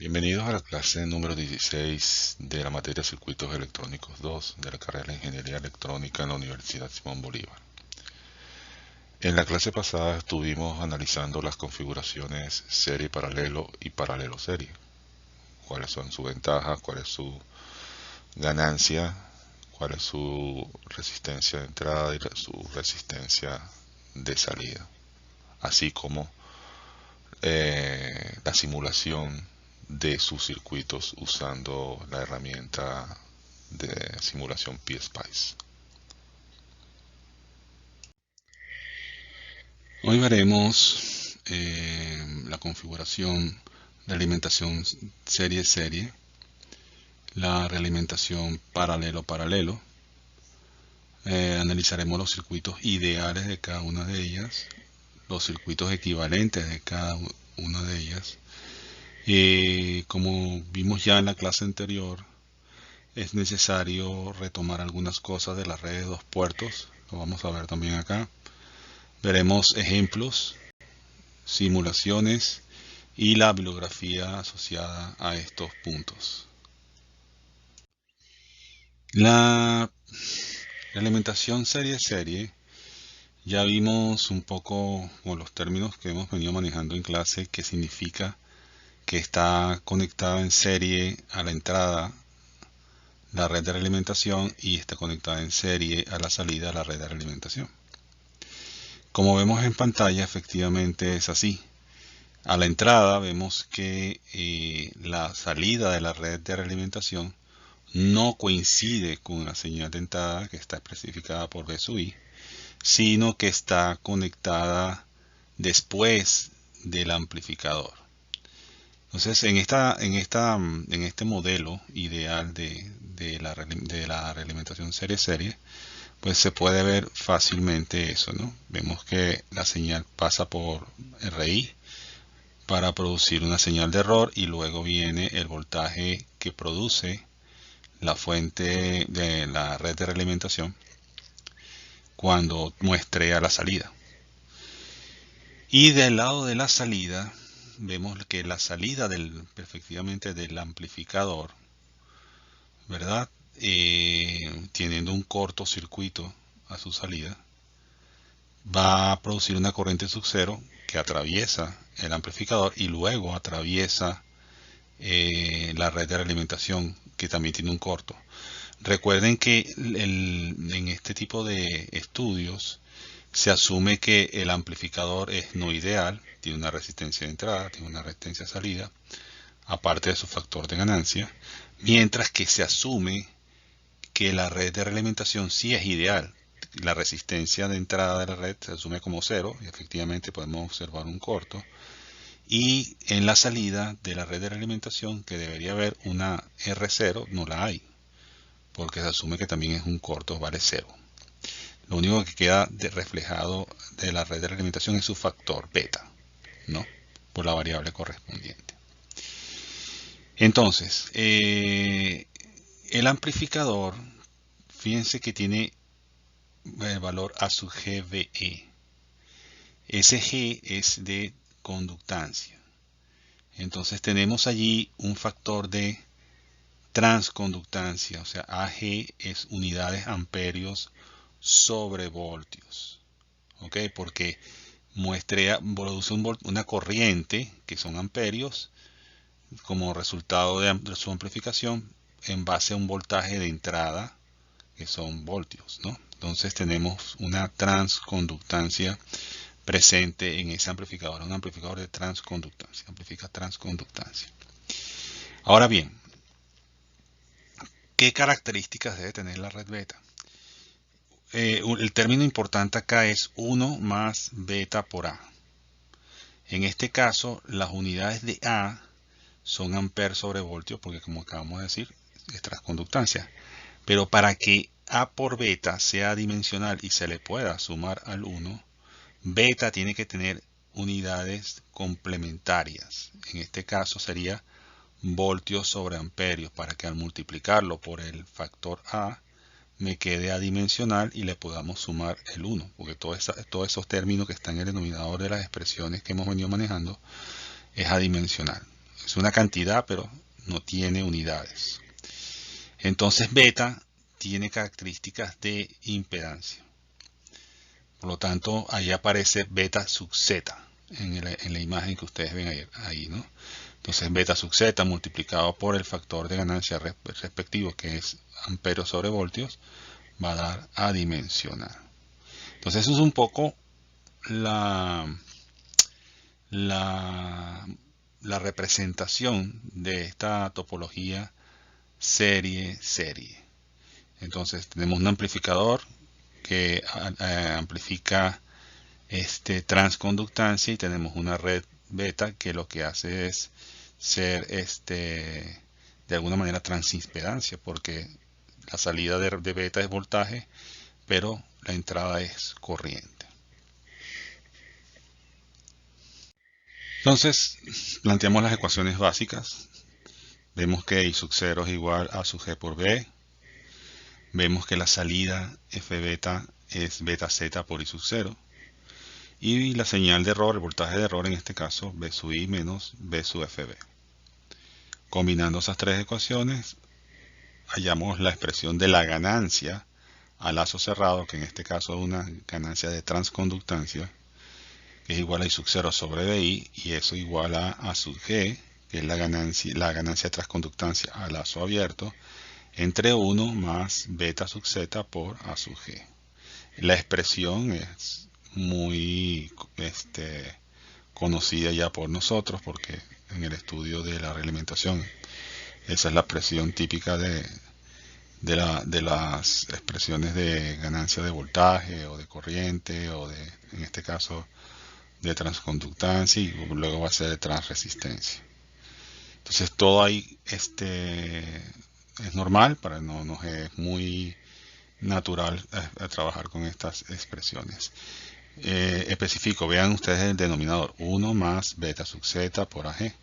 Bienvenidos a la clase número 16 de la materia Circuitos Electrónicos 2 de la carrera de Ingeniería Electrónica en la Universidad Simón Bolívar. En la clase pasada estuvimos analizando las configuraciones serie paralelo y paralelo serie. Cuáles son sus ventajas, cuál es su ganancia, cuál es su resistencia de entrada y su resistencia de salida. Así como la simulación de sus circuitos usando la herramienta de simulación PSpice. Hoy veremos la configuración de alimentación serie-serie, la realimentación paralelo-paralelo, analizaremos los circuitos ideales de cada una de ellas, los circuitos equivalentes de cada una de ellas. Como vimos ya en la clase anterior, es necesario retomar algunas cosas de las redes de dos puertos, lo vamos a ver también acá. Veremos ejemplos, simulaciones y la bibliografía asociada a estos puntos. La alimentación serie-serie, ya vimos un poco con los términos que hemos venido manejando en clase, que significa que está conectada en serie a la entrada la red de realimentación y está conectada en serie a la salida a la red de realimentación. Como vemos en pantalla, efectivamente es así. A la entrada vemos que la salida de la red de realimentación no coincide con la señal de entrada que está especificada por B sub I, sino que está conectada después del amplificador. Entonces, en este modelo ideal de la realimentación serie-serie, pues se puede ver fácilmente eso, ¿no? Vemos que la señal pasa por RI para producir una señal de error y luego viene el voltaje que produce la fuente de la red de realimentación cuando muestrea la salida. Y del lado de la salida vemos que la salida efectivamente del amplificador, ¿verdad? Teniendo un cortocircuito a su salida, va a producir una corriente sub cero que atraviesa el amplificador y luego atraviesa la red de realimentación, que también tiene un corto. Recuerden que en este tipo de estudios se asume que el amplificador es no ideal, tiene una resistencia de entrada, tiene una resistencia de salida, aparte de su factor de ganancia, mientras que se asume que la red de realimentación sí es ideal. La resistencia de entrada de la red se asume como cero y efectivamente podemos observar un corto. Y en la salida de la red de realimentación, que debería haber una R0, no la hay, porque se asume que también es un corto, vale cero. Lo único que queda reflejado de la red de realimentación es su factor beta, ¿no? Por la variable correspondiente. Entonces, el amplificador, fíjense que tiene el valor A sub GVE. Ese G es de conductancia. Entonces tenemos allí un factor de transconductancia, o sea, AG es unidades amperios sobre voltios. ¿Ok? Porque produce una corriente, que son amperios, como resultado de su amplificación, en base a un voltaje de entrada, que son voltios, ¿no? Entonces tenemos una transconductancia presente en ese amplificador, un amplificador de transconductancia, amplifica transconductancia. Ahora bien, ¿qué características debe tener la red beta? El término importante acá es 1 más beta por A. En este caso, las unidades de A son amperes sobre voltios, porque como acabamos de decir, es transconductancia. Pero para que A por beta sea dimensional y se le pueda sumar al 1, beta tiene que tener unidades complementarias. En este caso sería voltios sobre amperios, para que al multiplicarlo por el factor A me quede adimensional y le podamos sumar el 1, porque todos esos términos que están en el denominador de las expresiones que hemos venido manejando es adimensional. es una cantidad, pero no tiene unidades. Entonces beta tiene características de impedancia. Por lo tanto, ahí aparece beta sub z en la imagen que ustedes ven ahí, ¿no? Entonces beta sub z multiplicado por el factor de ganancia respectivo, que es amperios sobre voltios, va a dar adimensional. Entonces eso es un poco la, la, la representación de esta topología serie-serie. Entonces tenemos un amplificador que amplifica transconductancia, y tenemos una red beta que lo que hace es ser de alguna manera transimpedancia, porque la salida de beta es voltaje, pero la entrada es corriente. Entonces planteamos las ecuaciones básicas. Vemos que I sub 0 es igual a sub g por b. Vemos que la salida f beta es beta z por I sub 0. Y la señal de error, el voltaje de error en este caso, B sub I menos B sub FB. Combinando esas tres ecuaciones, hallamos la expresión de la ganancia a lazo cerrado, que en este caso es una ganancia de transconductancia, que es igual a I sub 0 sobre BI, y eso igual a sub G, que es la ganancia de transconductancia a lazo abierto, entre 1 más beta sub Z por A sub G. La expresión es muy conocida ya por nosotros, porque en el estudio de la realimentación esa es la expresión típica de las expresiones de ganancia de voltaje o de corriente, o en este caso de transconductancia, y luego va a ser de transresistencia. Entonces todo ahí es normal, nos es muy natural a trabajar con estas expresiones. Especifico, vean ustedes el denominador, 1 más beta sub z por AG.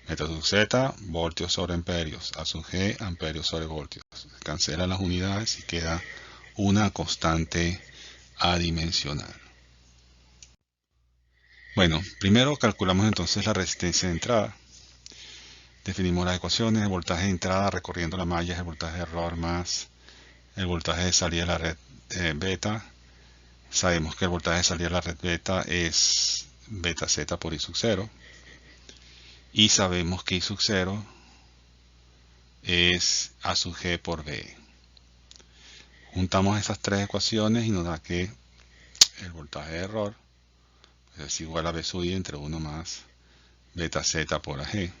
Beta sub z, voltios sobre amperios, A sub G, amperios sobre voltios. Cancelan las unidades y queda una constante adimensional. Bueno, primero calculamos entonces la resistencia de entrada. Definimos las ecuaciones. El voltaje de entrada recorriendo la malla es el voltaje de error más el voltaje de salida de la red beta. Sabemos que el voltaje de salida de la red beta es beta z por I sub 0. Y sabemos que I sub 0 es A sub G por B. Juntamos esas tres ecuaciones y nos da que el voltaje de error es igual a B sub I entre 1 más beta z por AG.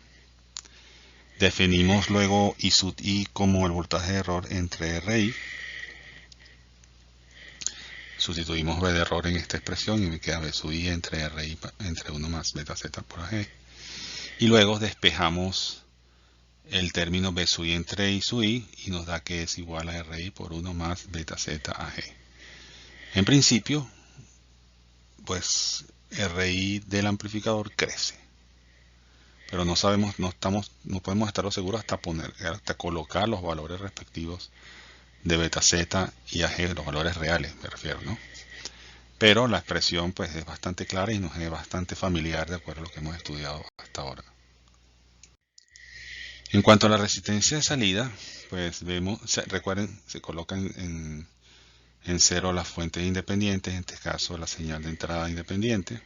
Definimos luego I sub I como el voltaje de error entre RI. Sustituimos B de error en esta expresión y me queda B sub I entre RI entre 1 más beta z por AG. Y luego despejamos el término B sub I entre I sub I y nos da que es igual a RI por 1 más beta z AG. En principio, pues RI del amplificador crece, pero no sabemos, no podemos estar seguros hasta colocar los valores respectivos de beta z y AG, los valores reales me refiero, ¿no? Pero la expresión pues es bastante clara y nos es bastante familiar de acuerdo a lo que hemos estudiado hasta ahora. En cuanto a la resistencia de salida, pues vemos, recuerden, se colocan en cero las fuentes independientes, en este caso la señal de entrada independiente.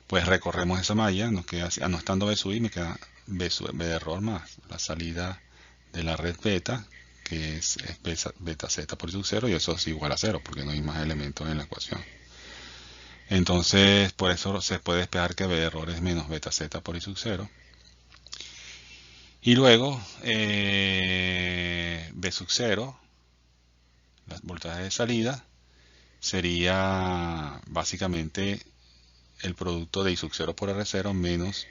Pues recorremos esa malla, nos queda, no estando B sub I, me queda B de error más la salida de la red beta, que es beta z por I sub 0, y eso es igual a 0, porque no hay más elementos en la ecuación. Entonces, por eso se puede despejar que B de error es menos beta z por I sub 0. Y luego, B sub 0, las voltajes de salida, sería básicamente el producto de I sub 0 por R0 menos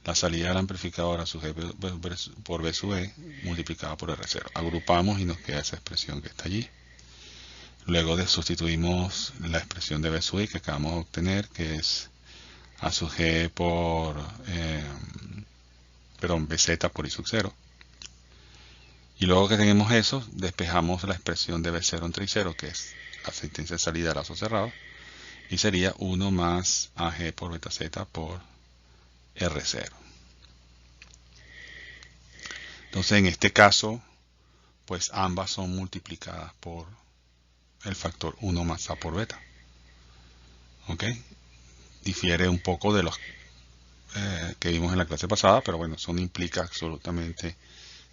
la salida del amplificador A sub G por B sub E multiplicada por R0. Agrupamos y nos queda esa expresión que está allí. Luego sustituimos la expresión de B sub I que acabamos de obtener, que es A sub G por BZ por I sub 0. Y luego que tenemos eso, despejamos la expresión de B0 entre I0, que es la resistencia de salida del lazo cerrado, y sería 1 más AG por beta Z por R0. Entonces, en este caso, pues ambas son multiplicadas por el factor 1 más A por beta. ¿Ok? Difiere un poco de los que vimos en la clase pasada, pero bueno, eso no implica absolutamente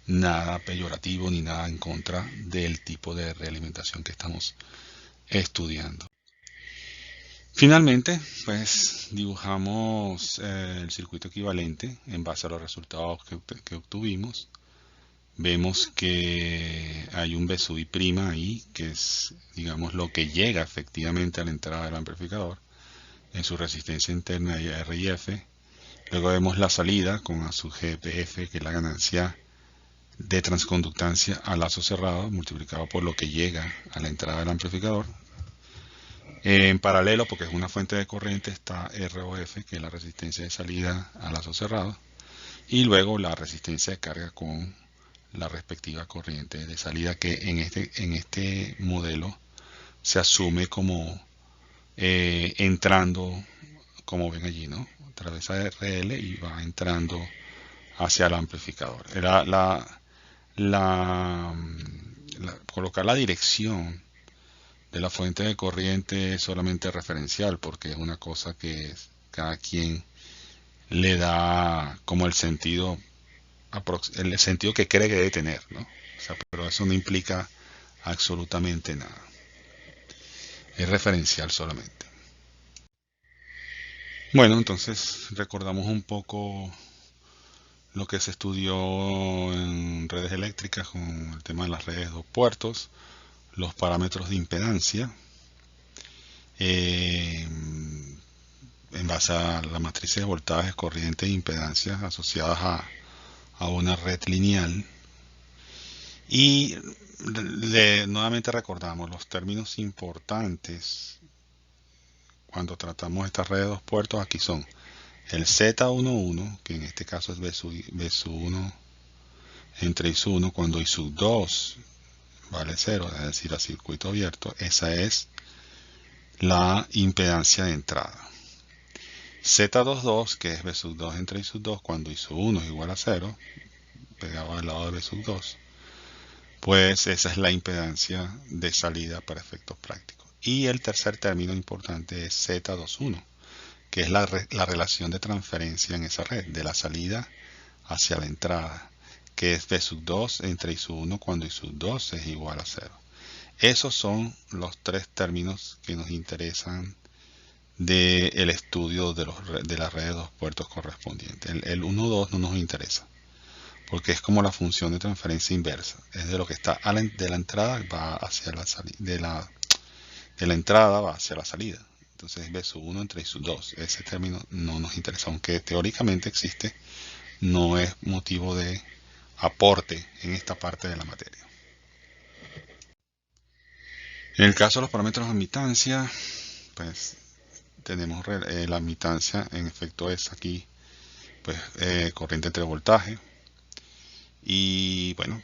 nada peyorativo ni nada en contra del tipo de realimentación que estamos estudiando. Finalmente, pues dibujamos el circuito equivalente en base a los resultados que obtuvimos. Vemos que hay un B sub I prima ahí, que es, digamos, lo que llega efectivamente a la entrada del amplificador en su resistencia interna y R y F. Luego vemos la salida con A sub G PF, que es la ganancia de transconductancia a lazo cerrado multiplicado por lo que llega a la entrada del amplificador. En paralelo, porque es una fuente de corriente, está ROF, que es la resistencia de salida a lazo cerrado, y luego la resistencia de carga con la respectiva corriente de salida, que en este modelo se asume como entrando, como ven allí, ¿no? Atraviesa RL y va entrando hacia el amplificador. Colocar la dirección de la fuente de corriente es solamente referencial, porque es una cosa que cada quien le da como el sentido que cree que debe tener, ¿no? O sea, pero eso no implica absolutamente nada. Es referencial solamente. Bueno, entonces recordamos un poco lo que se estudió en redes eléctricas con el tema de las redes dos puertos, los parámetros de impedancia, eh, en base a la matriz de voltajes, corriente e impedancias asociadas a una red lineal. Y nuevamente recordamos los términos importantes cuando tratamos estas redes de dos puertos. Aquí son el Z11, que en este caso es B sub 1 entre I sub 1 cuando I sub 2 vale 0, es decir, a circuito abierto. Esa es la impedancia de entrada. Z22, que es B sub 2 entre I sub 2 cuando I sub 1 es igual a 0, pegado al lado de B sub 2, pues esa es la impedancia de salida para efectos prácticos. Y el tercer término importante es Z21, que es la relación de transferencia en esa red, de la salida hacia la entrada, que es B sub 2 entre I sub 1 cuando I sub 2 es igual a 0. Esos son los tres términos que nos interesan del estudio de las redes de dos puertos correspondientes. El 1-2 no nos interesa, porque es como la función de transferencia inversa. Es de lo que está de la entrada va hacia la salida, de la entrada va hacia la salida. Entonces B sub 1 entre I sub 2. Ese término no nos interesa, aunque teóricamente existe, no es motivo de aporte en esta parte de la materia. En el caso de los parámetros de admitancia, pues tenemos la admitancia, en efecto es aquí, pues corriente entre voltaje. Y bueno,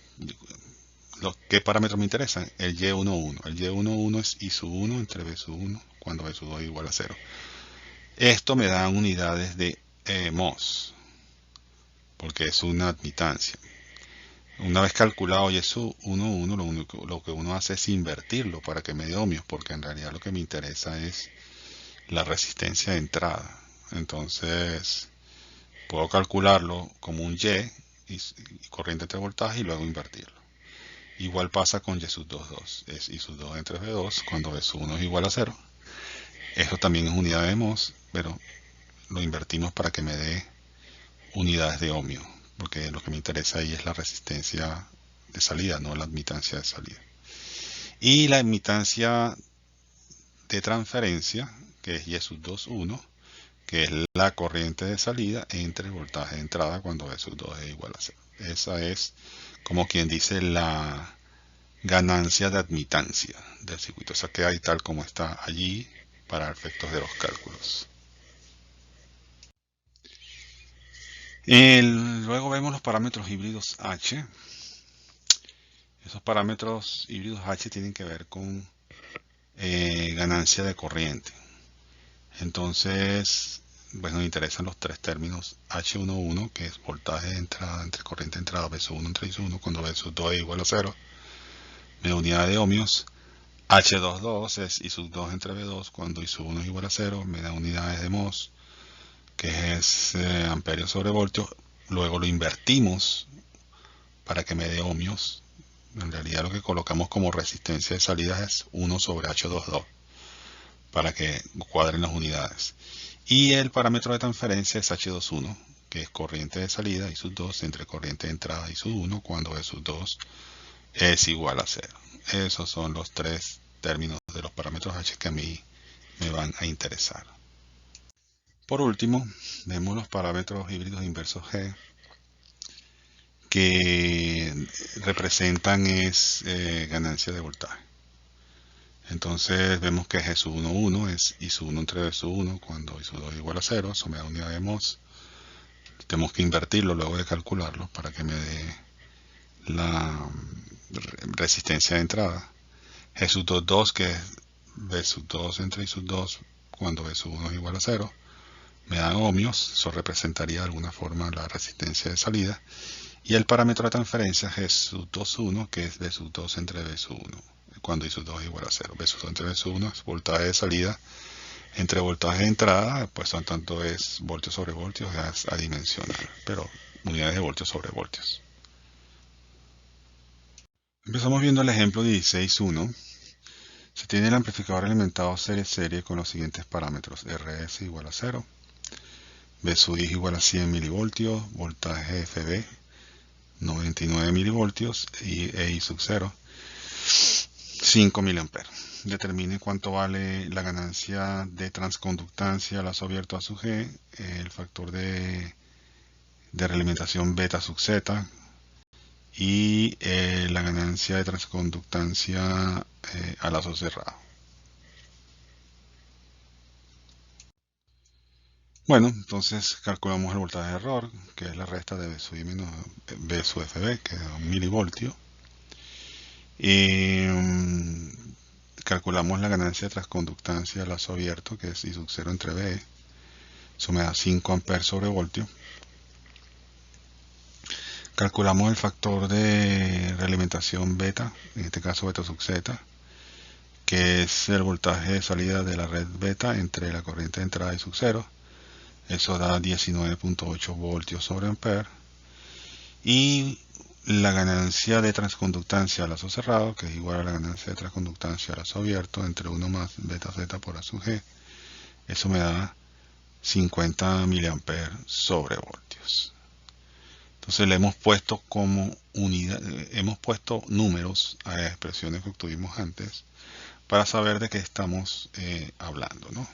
¿qué parámetros me interesan? El Y11. El Y11 es I sub 1 entre B sub 1 cuando B sub 2 es igual a 0. Esto me da unidades de mos, porque es una admitancia. Una vez calculado Y sub 1, lo que uno hace es invertirlo para que me dé ohmios, porque en realidad lo que me interesa es la resistencia de entrada. Entonces, puedo calcularlo como un y corriente entre voltaje y luego invertirlo. Igual pasa con Y sub 2, es I sub 2 entre B2 cuando B sub 1 es igual a 0. Esto también es unidad de mos, pero lo invertimos para que me dé unidades de ohmio, porque lo que me interesa ahí es la resistencia de salida, no la admitancia de salida. Y la admitancia de transferencia, que es Y sub 2, 1, que es la corriente de salida entre el voltaje de entrada cuando B sub 2 es igual a 0. Esa es, como quien dice, la ganancia de admitancia del circuito. O sea, queda ahí tal como está allí para efectos de los cálculos. Luego vemos los parámetros híbridos H. Esos parámetros híbridos H tienen que ver con ganancia de corriente. Entonces, pues nos interesan los tres términos H11, que es voltaje de entrada entre corriente de entrada V1 entre I1, cuando V2 es igual a 0, me da unidad de ohmios. H22 es I2 entre V2, cuando I1 es igual a 0, me da unidades de mho, que es amperios sobre voltios. Luego lo invertimos para que me dé ohmios. En realidad lo que colocamos como resistencia de salida es 1 sobre H22, para que cuadren las unidades. Y el parámetro de transferencia es H21, que es corriente de salida I2 entre corriente de entrada I1, cuando I2 es igual a 0. Esos son los tres términos de los parámetros H que a mí me van a interesar. Por último, vemos los parámetros híbridos inversos G, que representan ganancia de voltaje. Entonces vemos que G11 es I1 entre V1, cuando I2 es igual a 0, eso me da unidad de mho. Tenemos que invertirlo luego de calcularlo para que me dé la resistencia de entrada. G2, que es V2 entre I2, cuando V1 es igual a 0, me dan ohmios, eso representaría de alguna forma la resistencia de salida. Y el parámetro de transferencia G21, que es V2 entre V1, cuando I2 es igual a 0. V2 entre V1 es voltaje de salida entre voltaje de entrada, pues son tanto es voltios sobre voltios, es adimensional, pero unidades de voltios sobre voltios. Empezamos viendo el ejemplo 16.1. Se tiene el amplificador alimentado serie con los siguientes parámetros: RS igual a 0, V sub I igual a 100 milivoltios, voltaje FB 99 milivoltios y I sub 0 5 miliamperes. Determine cuánto vale la ganancia de transconductancia lazo abierto a sub G, el factor de realimentación beta sub Z y la ganancia de transconductancia a lazo cerrado. Bueno, entonces calculamos el voltaje de error, que es la resta de V sub I menos V sub FB, que es 1 milivoltio. Y calculamos la ganancia de transconductancia a lazo abierto, que es I sub 0 entre V. Eso me da 5 amperes sobre voltio. Calculamos el factor de realimentación beta, en este caso beta sub Z, que es el voltaje de salida de la red beta entre la corriente de entrada y sub 0. Eso da 19.8 voltios sobre amper. Y la ganancia de transconductancia a lazo cerrado, que es igual a la ganancia de transconductancia a lazo abierto entre 1 más beta Z por A sub G. Eso me da 50 miliamperes sobre voltios. Entonces le hemos puesto como unidad, hemos puesto números a las expresiones que obtuvimos antes para saber de qué estamos hablando, ¿no?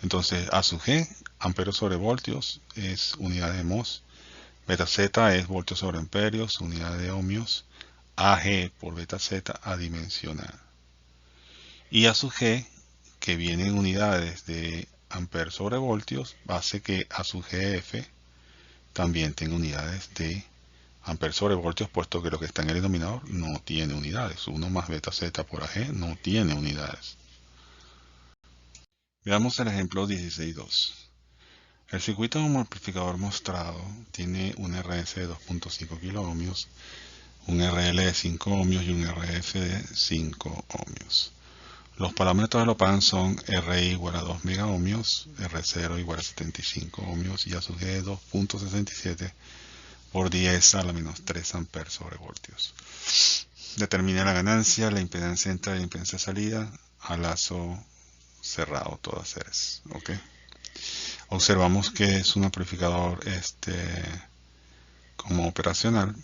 Entonces A sub G, amperios sobre voltios, es unidad de mho. Beta Z es voltios sobre amperios, unidad de ohmios. AG por beta Z adimensional. Y A sub G, que viene en unidades de amperes sobre voltios, hace que A sub GF también tenga unidades de amperes sobre voltios, puesto que lo que está en el denominador no tiene unidades. 1 más beta Z por AG no tiene unidades. Veamos el ejemplo 16.2. El circuito de un amplificador mostrado tiene un RS de 2.5 kiloohmios, un RL de 5 ohmios y un RF de 5 ohmios. Los parámetros del OPAN son RI igual a 2 megaohmios, R0 igual a 75 ohmios y A sub G 2.67 por 10 a la menos 3 amperes sobre voltios. Determina la ganancia, la impedancia de entrada y la impedancia de salida a lazo cerrado, todas series. ¿Okay? Observamos que es un amplificador como operacional,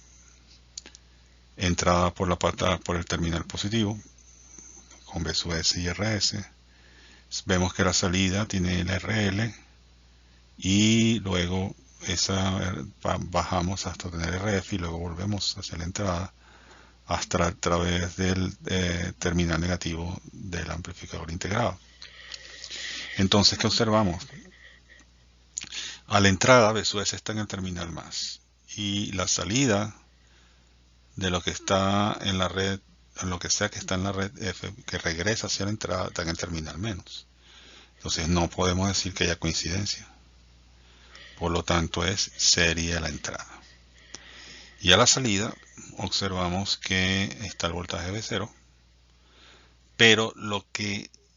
entrada por la pata por el terminal positivo con V sub S y RS. Vemos que la salida tiene el RL y luego bajamos hasta tener RF y luego volvemos hacia la entrada hasta a través del terminal negativo del amplificador integrado. Entonces, ¿qué observamos? A la entrada V sub S está en el terminal más y la salida de lo que está en la red, lo que sea que está en la red F, que regresa hacia la entrada, está en el terminal menos. Entonces no podemos decir que haya coincidencia. Por lo tanto es serie a la entrada. Y a la salida observamos que está el voltaje V0, pero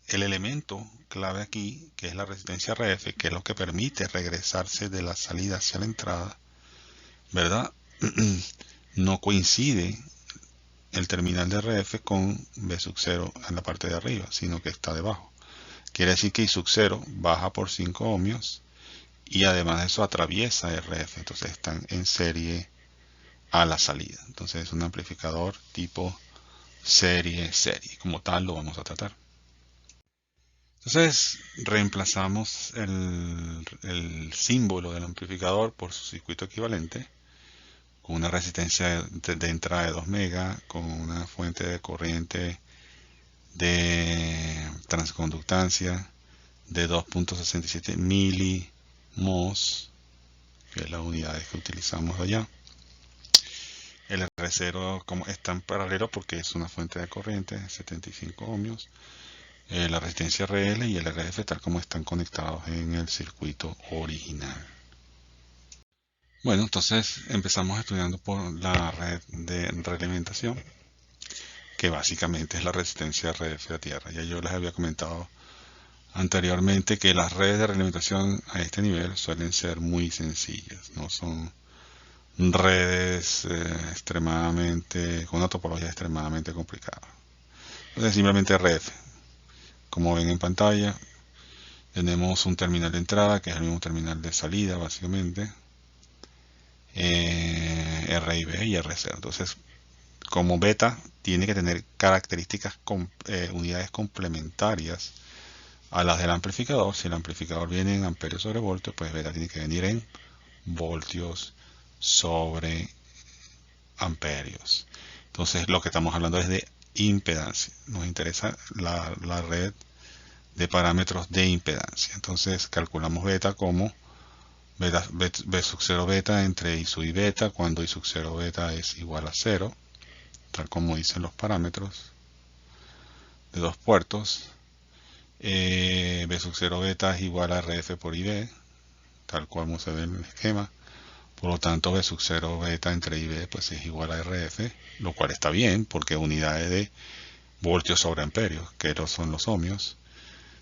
el elemento clave aquí, que es la resistencia RF, que es lo que permite regresarse de la salida hacia la entrada, ¿verdad? No coincide el terminal de RF con V sub 0 en la parte de arriba, sino que está debajo. Quiere decir que I sub 0 baja por 5 ohmios y además de eso atraviesa RF, entonces están en serie a la salida. Entonces es un amplificador tipo serie. Como tal lo vamos a tratar. Entonces reemplazamos el símbolo del amplificador por su circuito equivalente con una resistencia de entrada de 2 megas, con una fuente de corriente de transconductancia de 2.67 milimos, que es la unidad que utilizamos allá. El R0 como está en paralelo porque es una fuente de corriente, 75 ohmios. La resistencia RL y el RF tal como están conectados en el circuito original. Bueno, entonces empezamos estudiando por la red de realimentación, que básicamente es la resistencia RF a tierra. Ya yo les había comentado anteriormente que las redes de realimentación a este nivel suelen ser muy sencillas, no son redes con una topología extremadamente complicada. Entonces simplemente RF. Como ven en pantalla, tenemos un terminal de entrada que es el mismo terminal de salida básicamente, R y B y R0. Entonces, como beta tiene que tener características unidades complementarias a las del amplificador. Si el amplificador viene en amperios sobre voltios, pues beta tiene que venir en voltios sobre amperios. Entonces lo que estamos hablando es de impedancia. Nos interesa la red de parámetros de impedancia. Entonces calculamos beta como B sub 0 beta entre I sub i beta cuando I sub 0 beta es igual a 0, tal como dicen los parámetros de dos puertos. B sub 0 beta es igual a RF por IB, tal como se ve en el esquema. Por lo tanto, B sub 0 beta entre IB pues es igual a RF, lo cual está bien porque unidades de voltios sobre amperios, que son los ohmios.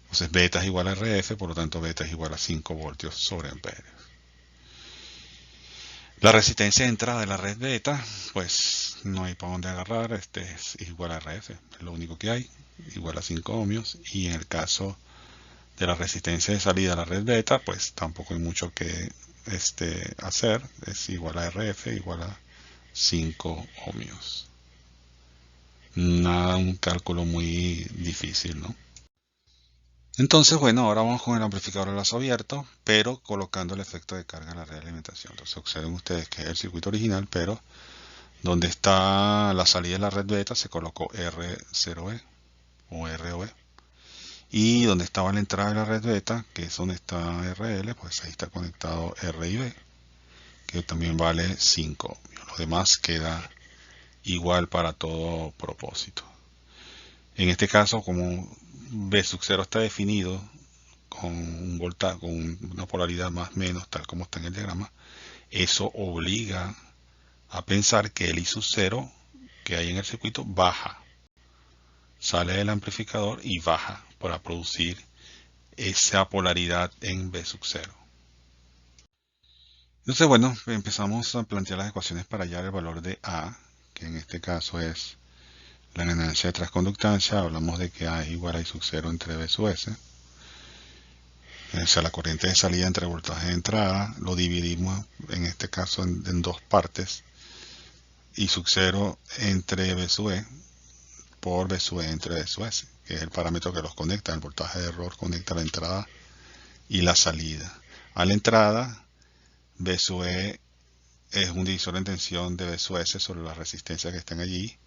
Entonces beta es igual a RF, por lo tanto beta es igual a 5 voltios sobre amperios. La resistencia de entrada de la red beta, pues no hay para dónde agarrar, es igual a RF, es lo único que hay, igual a 5 ohmios. Y en el caso de la resistencia de salida a la red beta, pues tampoco hay mucho que hacer, es igual a RF, igual a 5 ohmios. Nada, un cálculo muy difícil, ¿no? Entonces, bueno, ahora vamos con el amplificador a lazo abierto, pero colocando el efecto de carga en la realimentación. Entonces observen ustedes que es el circuito original, pero donde está la salida de la red beta se colocó R0E o ROE. Y donde estaba la entrada de la red beta, que es donde está RL, pues ahí está conectado RIB, que también vale 5 ohmios. Lo demás queda igual para todo propósito. En este caso, como B sub 0 está definido con con una polaridad más o menos, tal como está en el diagrama, eso obliga a pensar que el I sub 0 que hay en el circuito baja, sale del amplificador y baja para producir esa polaridad en B sub 0. Entonces, bueno, empezamos a plantear las ecuaciones para hallar el valor de A, que en este caso es la ganancia de transconductancia. Hablamos de que A es igual a I sub 0 entre B sub S. O sea, la corriente de salida entre el voltaje de entrada lo dividimos en este caso en dos partes. I sub 0 entre B sub E por B sub E entre B sub S, que es el parámetro que los conecta. El voltaje de error conecta la entrada y la salida. A la entrada, B sub E es un divisor en tensión de B sub S sobre las resistencias que están allí.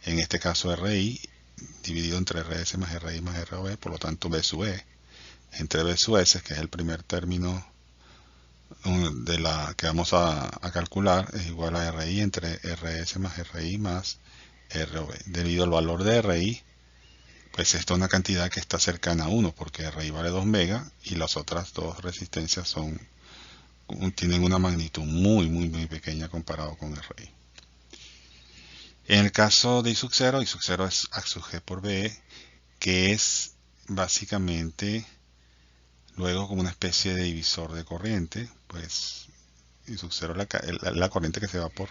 En este caso RI dividido entre RS más RI más ROV, por lo tanto B sub E entre B sub S, que es el primer término de la que vamos a calcular, es igual a RI entre RS más RI más ROV. Debido al valor de RI, pues esto es una cantidad que está cercana a 1, porque RI vale 2 megas y las otras dos resistencias tienen una magnitud muy pequeña comparado con RI. En el caso de I sub 0 es A sub G por BE, que es básicamente luego como una especie de divisor de corriente, pues I sub 0 es la corriente que se va por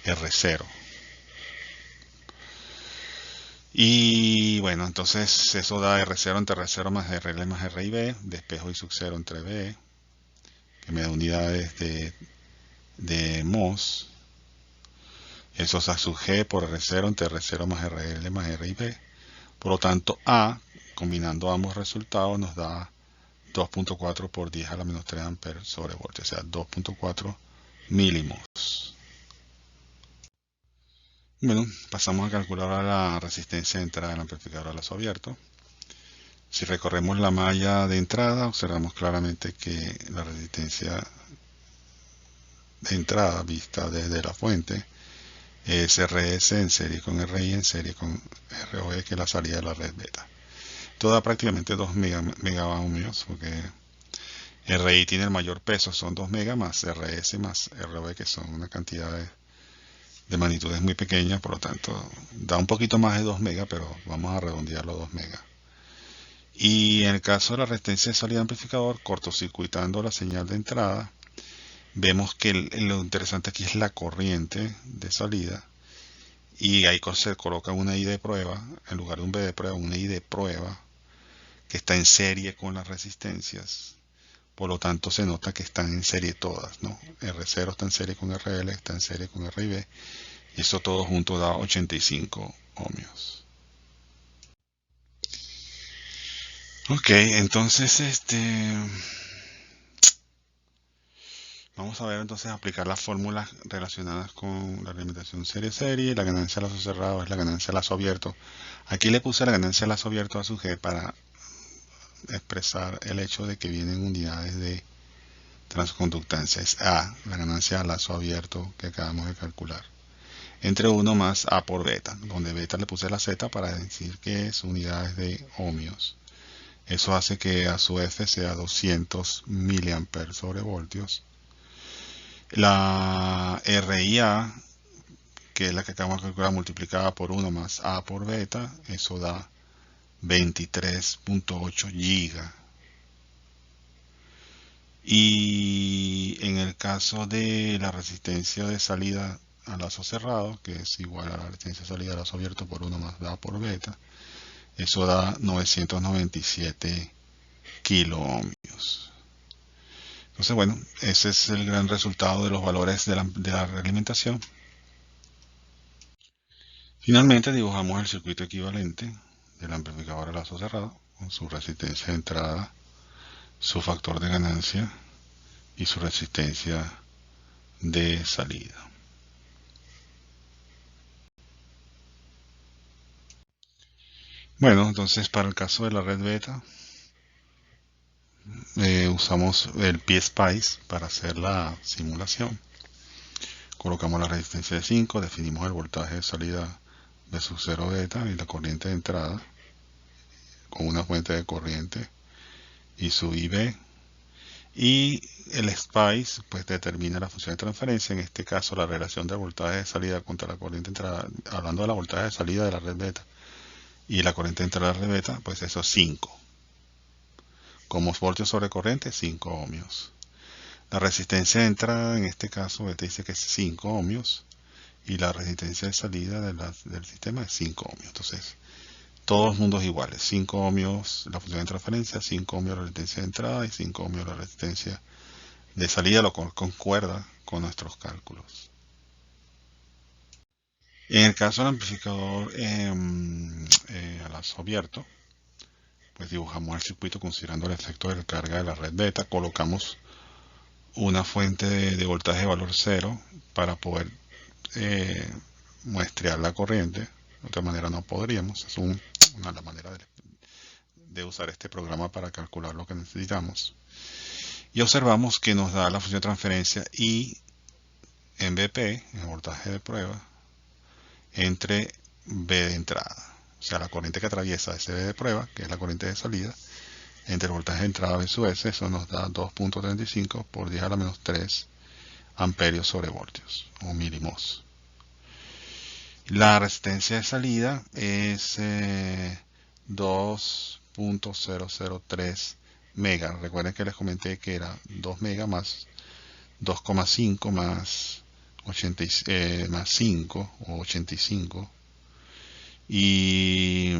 R0. Y bueno, entonces eso da R0 entre R0 más RL más RIB, despejo I sub 0 entre B, que me da unidades de mos. Eso es A sub G por R0 entre R0 más RL más RIB. Por lo tanto, A, combinando ambos resultados, nos da 2.4 por 10 a la menos 3 amperes sobre voltio, o sea, 2.4 milimos. Bueno, pasamos a calcular la resistencia de entrada del amplificador a lazo abierto. Si recorremos la malla de entrada, observamos claramente que la resistencia de entrada vista desde la fuente es RS en serie con RI en serie con ROE, que es la salida de la red beta. Esto da prácticamente 2 megaohmios, porque RI tiene el mayor peso, son 2 megas, más RS más ROE, que son una cantidad de magnitudes muy pequeñas, por lo tanto da un poquito más de 2 megas, pero vamos a redondearlo a 2 megas. Y en el caso de la resistencia de salida de amplificador, cortocircuitando la señal de entrada, vemos que lo interesante aquí es la corriente de salida, y ahí se coloca una I de prueba, en lugar de un B de prueba, una I de prueba, que está en serie con las resistencias. Por lo tanto, se nota que están en serie todas, ¿no? R0 está en serie con RL, está en serie con RIB, y eso todo junto da 85 ohmios. Ok, entonces vamos a ver entonces aplicar las fórmulas relacionadas con la alimentación serie-serie. La ganancia de lazo cerrado es la ganancia de lazo abierto. Aquí le puse la ganancia de lazo abierto a su G para expresar el hecho de que vienen unidades de transconductancia. Es A, la ganancia de lazo abierto que acabamos de calcular, entre 1 más A por beta, donde beta le puse la Z para decir que es unidades de ohmios. Eso hace que A su F sea 200 miliamperes sobre voltios. La RIA, que es la que acabamos de calcular, multiplicada por 1 más A por beta, eso da 23.8 giga. Y en el caso de la resistencia de salida a lazo cerrado, que es igual a la resistencia de salida a lazo abierto por 1 más A por beta, eso da 997 kiloohmios. Entonces, bueno, ese es el gran resultado de los valores de la realimentación. Finalmente dibujamos el circuito equivalente del amplificador a lazo cerrado, con su resistencia de entrada, su factor de ganancia y su resistencia de salida. Bueno, entonces para el caso de la red beta, usamos el PSpice para hacer la simulación. Colocamos la resistencia de 5, definimos el voltaje de salida de su 0 beta y la corriente de entrada con una fuente de corriente y su IB. Y el SPICE pues determina la función de transferencia, en este caso la relación del voltaje de salida contra la corriente de entrada, hablando de la voltaje de salida de la red beta y la corriente de entrada de la red beta, pues eso es 5. Como voltios sobre corriente, 5 ohmios. La resistencia de entrada en este caso te dice que es 5 ohmios y la resistencia de salida del sistema es 5 ohmios. Entonces, todos los mundos iguales, 5 ohmios la función de transferencia, 5 ohmios la resistencia de entrada y 5 ohmios la resistencia de salida, lo concuerda con nuestros cálculos. En el caso del amplificador a lazo abierto, pues dibujamos el circuito considerando el efecto de recarga de la red beta, colocamos una fuente de voltaje de valor 0 para poder muestrear la corriente. De otra manera no podríamos, es una manera de usar este programa para calcular lo que necesitamos. Y observamos que nos da la función de transferencia I en BP, en el voltaje de prueba, entre B de entrada. o sea, la corriente que atraviesa SB de prueba, que es la corriente de salida, entre el voltaje de entrada versus S, eso nos da 2.35 por 10 a la menos 3 amperios sobre voltios, o milimos. La resistencia de salida es 2.003 mega. Recuerden que les comenté que era 2 mega más 2,5 más 80, más 5 o 85. Y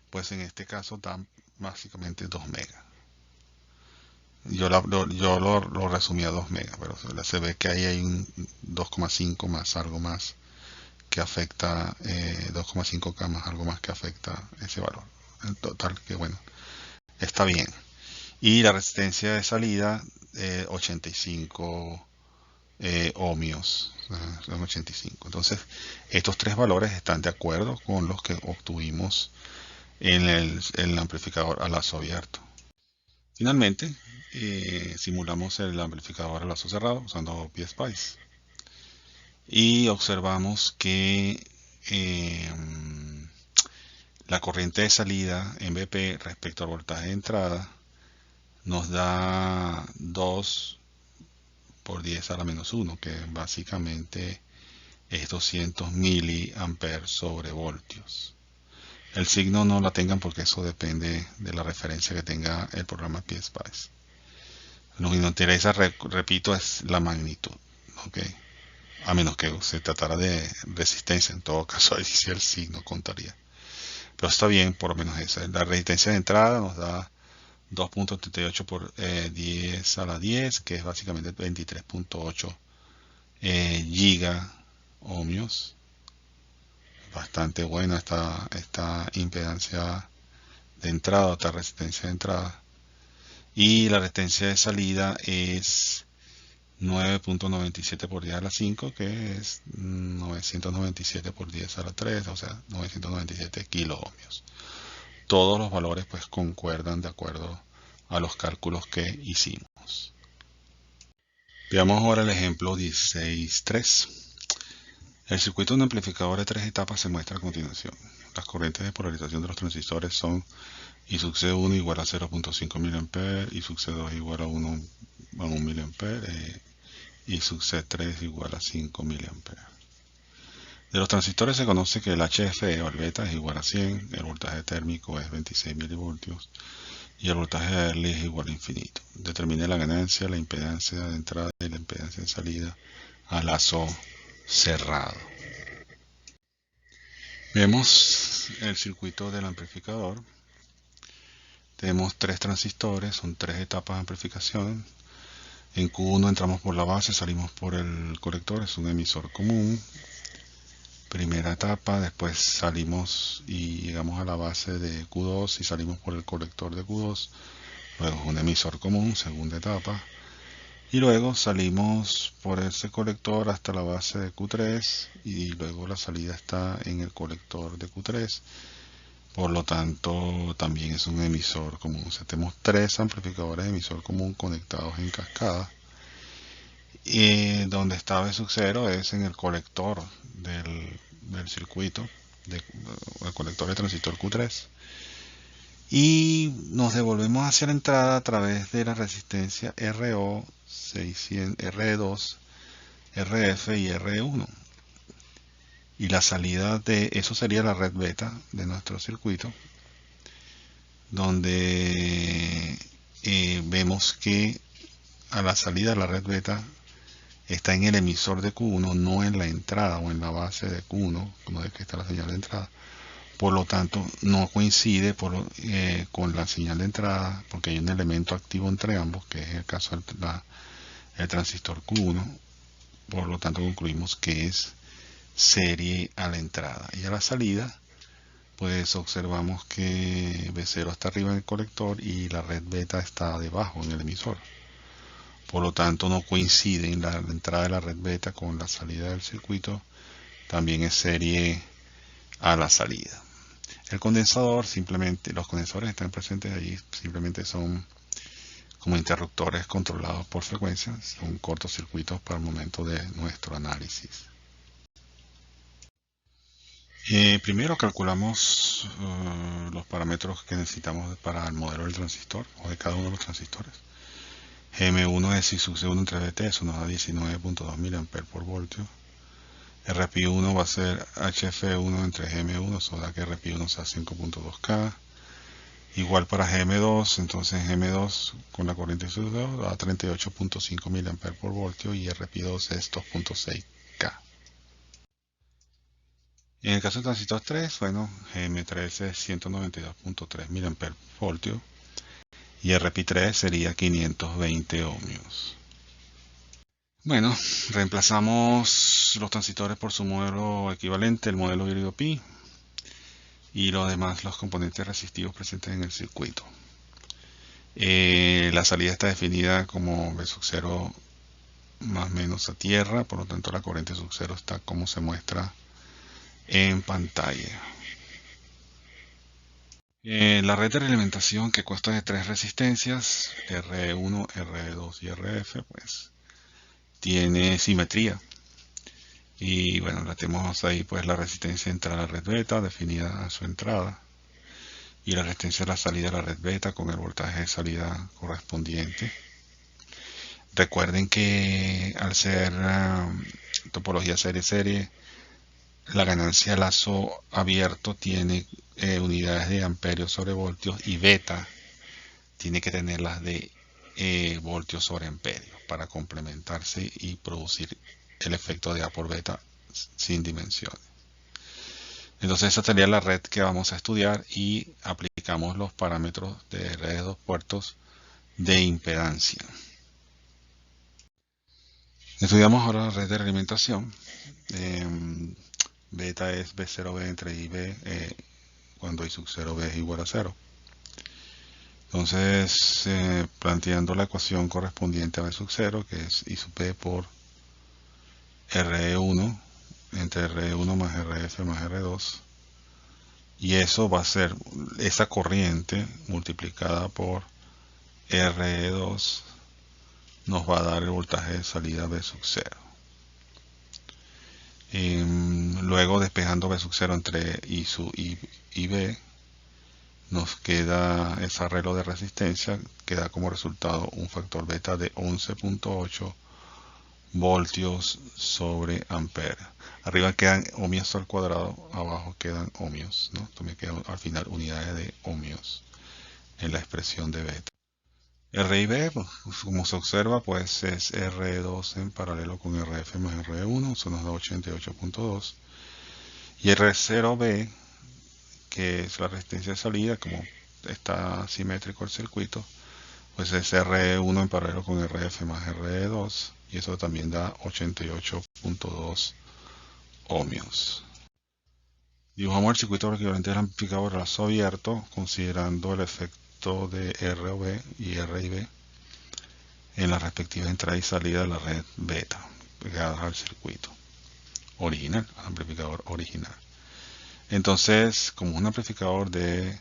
pues en este caso dan básicamente 2 megas. Yo lo resumí a 2 megas, pero se ve que ahí hay un 2,5 más algo más que afecta, 2,5K más algo más que afecta ese valor. En total, que bueno, está bien. Y la resistencia de salida, 85 ohmios, son 85. Entonces, estos tres valores están de acuerdo con los que obtuvimos en el amplificador a lazo abierto. Finalmente, simulamos el amplificador a lazo cerrado usando PSpice y observamos que la corriente de salida en BP respecto al voltaje de entrada nos da 2 por 10 a la menos 1, que básicamente es 200 miliamperes sobre voltios. El signo no la tengan porque eso depende de la referencia que tenga el programa PSpice. Lo que nos interesa, repito, es la magnitud, ¿ok? A menos que se tratara de resistencia, en todo caso ahí sí el signo contaría. Pero está bien, por lo menos esa. La resistencia de entrada nos da 2.38 por 10 a la 10, que es básicamente 23.8 giga ohmios. Bastante buena esta impedancia de entrada, esta resistencia de entrada. Y la resistencia de salida es 9.97 por 10 a la 5, que es 997 por 10 a la 3, o sea, 997 kilo ohmios. Todos los valores pues concuerdan de acuerdo a los cálculos que hicimos. Veamos ahora el ejemplo 16.3. El circuito de un amplificador de 3 etapas se muestra a continuación. Las corrientes de polarización de los transistores son I sub C1 igual a 0.5 mA, I sub C2 igual a 1 mA, I sub C3 igual a 5 mA. De los transistores se conoce que el HFE o el beta es igual a 100, el voltaje térmico es 26 milivoltios y el voltaje de early es igual a infinito. Determine la ganancia, la impedancia de entrada y la impedancia de salida a lazo cerrado. Vemos el circuito del amplificador. Tenemos 3 transistores, son 3 etapas de amplificación. En Q1 entramos por la base, salimos por el colector, es un emisor común. Primera etapa, después salimos y llegamos a la base de Q2 y salimos por el colector de Q2. Luego un emisor común, segunda etapa. Y luego salimos por ese colector hasta la base de Q3 y luego la salida está en el colector de Q3. Por lo tanto, también es un emisor común. O sea, tenemos 3 amplificadores de emisor común conectados en cascada. Y donde está B sub 0 es en el colector del circuito, el colector de transistor Q3. Y nos devolvemos hacia la entrada a través de la resistencia RO, 600, R2, RF y R1. Y la salida de eso sería la red beta de nuestro circuito, donde vemos que a la salida de la red beta está en el emisor de Q1, no en la entrada o en la base de Q1, como es que está la señal de entrada. Por lo tanto, no coincide con la señal de entrada, porque hay un elemento activo entre ambos, que es el caso del transistor Q1. Por lo tanto, concluimos que es serie a la entrada. Y a la salida, pues observamos que B0 está arriba en el colector y la red beta está debajo en el emisor. Por lo tanto, no coincide en la entrada de la red beta con la salida del circuito. También es serie a la salida. El condensador, simplemente, los condensadores están presentes allí, simplemente son como interruptores controlados por frecuencias, son cortocircuitos para el momento de nuestro análisis. Primero calculamos los parámetros que necesitamos para el modelo del transistor o de cada uno de los transistores. GM1 es I sub C1 entre VT, eso nos da 19.2 mA por voltio. RPI1 va a ser HF1 entre GM1, eso da que RPI1 sea 5.2K. Igual para GM2, entonces GM2 con la corriente sub da 38.5 mA por voltio y RPI2 es 2.6K. En el caso del transistor 3, bueno, GM3 es 192.3 mA por voltio y RPI3 sería 520 ohmios. Bueno, reemplazamos los transistores por su modelo equivalente, el modelo híbrido pi, y los demás, los componentes resistivos presentes en el circuito. La salida está definida como V sub 0 más menos a tierra, por lo tanto la corriente sub 0 está como se muestra en pantalla. La red de realimentación, que consta de tres resistencias, R1, R2 y RF, pues tiene simetría. Y bueno, la tenemos ahí pues la resistencia entre la red beta definida a su entrada y la resistencia de la salida de la red beta con el voltaje de salida correspondiente. Recuerden que al ser topología serie-serie, la ganancia lazo abierto tiene unidades de amperios sobre voltios y beta tiene que tenerlas de voltios sobre amperios para complementarse y producir el efecto de A por beta sin dimensiones. Entonces esa sería la red que vamos a estudiar y aplicamos los parámetros de redes de dos puertos de impedancia. Estudiamos ahora la red de realimentación. Beta es B0B entre IB cuando I sub 0B es igual a 0. Entonces, planteando la ecuación correspondiente a B sub 0, que es I sub B por RE1 entre RE1 más RF más R2, y eso va a ser esa corriente multiplicada por RE2 nos va a dar el voltaje de salida B sub 0. Luego despejando B sub 0 entre I sub y B, nos queda ese arreglo de resistencia que da como resultado un factor beta de 11.8 voltios sobre ampere. Arriba quedan ohmios al cuadrado, abajo quedan ohmios, ¿no? Esto me queda al final unidades de ohmios en la expresión de beta. R y B, pues, como se observa, pues es R2 en paralelo con RF más R1, eso nos da 88.2. Y R0B, que es la resistencia de salida, como está simétrico el circuito, pues es R1 en paralelo con RF más R2, y eso también da 88.2 ohmios. Dibujamos el circuito equivalente al amplificador a lazo abierto, considerando el efecto de ROB y RIB en la respectiva entrada y salida de la red beta, pegadas al circuito original, al amplificador original. Entonces, como un amplificador de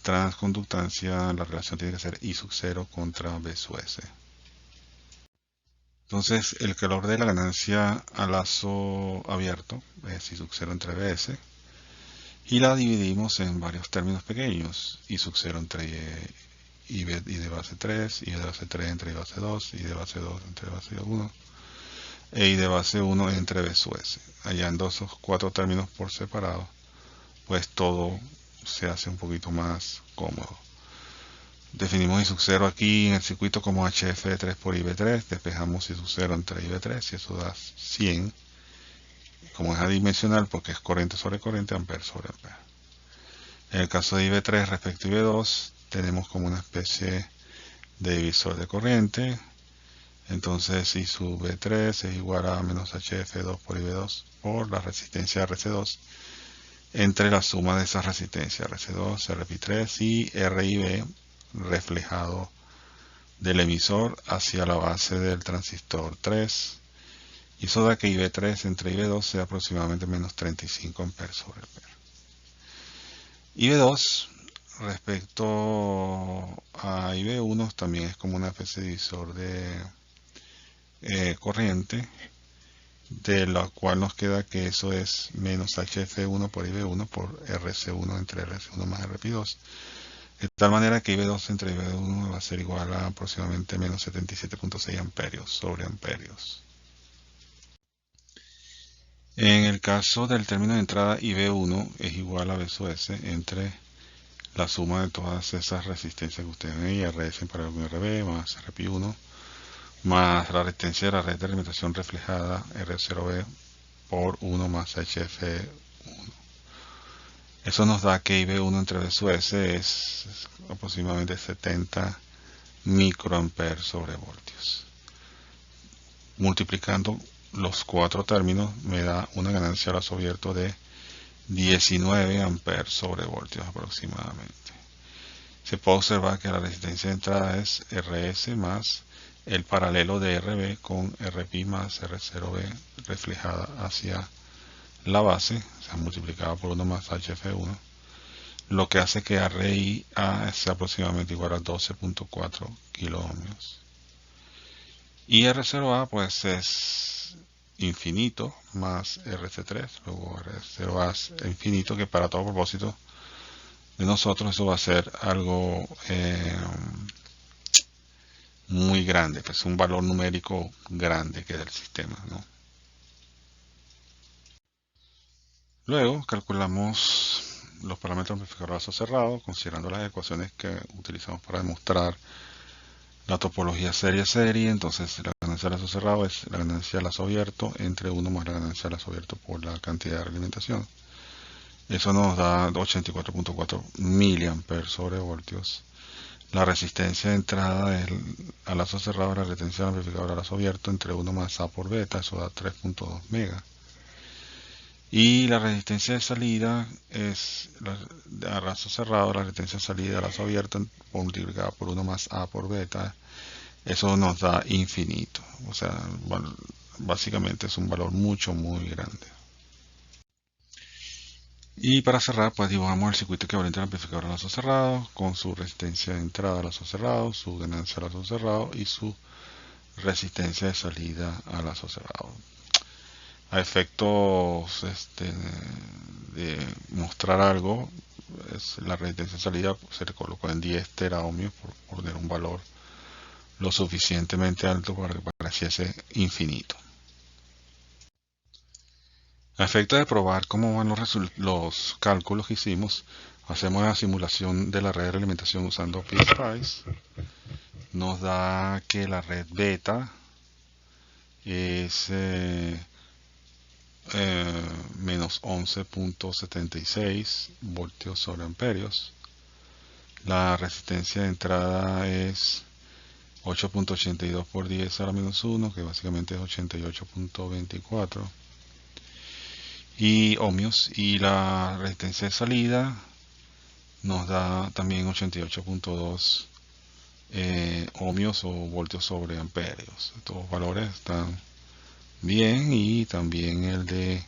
transconductancia, la relación tiene que ser I sub 0 contra B sub S. Entonces, el calor de la ganancia a lazo abierto es I sub 0 entre BS y la dividimos en varios términos pequeños. I sub 0 entre I de base 3, I de base 3 entre I base 2, I de base 2 entre base 1 e I de base 1 entre B sub S. Hallando esos cuatro términos por separado, pues todo se hace un poquito más cómodo. Definimos I sub 0 aquí en el circuito como HF3 por IB3, despejamos I sub 0 entre IB3 y eso da 100, como es adimensional porque es corriente sobre corriente, ampere sobre ampere. En el caso de IB3 respecto a IB2, tenemos como una especie de divisor de corriente, entonces I sub B3 es igual a menos HF2 por IB2 por la resistencia RC2 entre la suma de esas resistencias RC2, RP3 y RIB reflejado del emisor hacia la base del transistor 3, y eso da que IB3 entre IB2 sea aproximadamente menos 35 amperes sobre ampere. IB2 respecto a IB1 también es como una especie de divisor de corriente, de la cual nos queda que eso es menos HF1 por IB1 por RC1 entre RC1 más RP2. De tal manera que IB2 entre IB1 va a ser igual a aproximadamente menos 77.6 amperios sobre amperios. En el caso del término de entrada IB1 es igual a B sub S entre la suma de todas esas resistencias que ustedes ven, RS para el RB más RP1 más la resistencia de la red de alimentación reflejada R0B por 1 más HF1. Eso nos da que IB1 entre B sub S es aproximadamente 70 microamperes sobre voltios. Multiplicando los cuatro términos me da una ganancia a lazo abierto de 19 amperes sobre voltios aproximadamente. Se puede observar que la resistencia de entrada es RS más el paralelo de RB con RP más R0B reflejada hacia la base, o sea, multiplicada por 1 más HF1, lo que hace que RIA sea aproximadamente igual a 12.4 kiloohmios. Y R0A pues es infinito más RC3, luego R0A es infinito, que para todo propósito de nosotros eso va a ser algo muy grande, pues un valor numérico grande que del sistema, ¿no? Luego calculamos los parámetros de amplificador lazo cerrado, considerando las ecuaciones que utilizamos para demostrar la topología serie-serie. Entonces la ganancia de lazo cerrado es la ganancia de lazo abierto entre 1 más la ganancia de lazo abierto por la cantidad de realimentación. Eso nos da 84.4 miliamperes sobre voltios. La resistencia de entrada a lazo cerrado, la resistencia del amplificador a lazo abierto entre 1 más A por beta, eso da 3.2 megas. Y la resistencia de salida es a lazo cerrado, la resistencia de salida a lazo abierto multiplicada por 1 más A por beta, eso nos da infinito. O sea, bueno, básicamente es un valor muy grande. Y para cerrar, pues dibujamos el circuito equivalente al amplificador a lazo cerrado, con su resistencia de entrada a lazo cerrado, su ganancia a lazo cerrado y su resistencia de salida a lazo cerrado. A efectos de mostrar algo, la resistencia de salida se le colocó en 10 teraohmios por poner un valor lo suficientemente alto para que pareciese infinito. A efecto de probar cómo van los cálculos que hicimos, hacemos la simulación de la red de alimentación usando PSpice. Nos da que la red beta es menos 11.76 voltios sobre amperios. La resistencia de entrada es 8.82 por 10 a la menos 1, que básicamente es 88.24 y ohmios, y la resistencia de salida nos da también 88.2 ohmios o voltios sobre amperios. Estos valores están bien, y también el de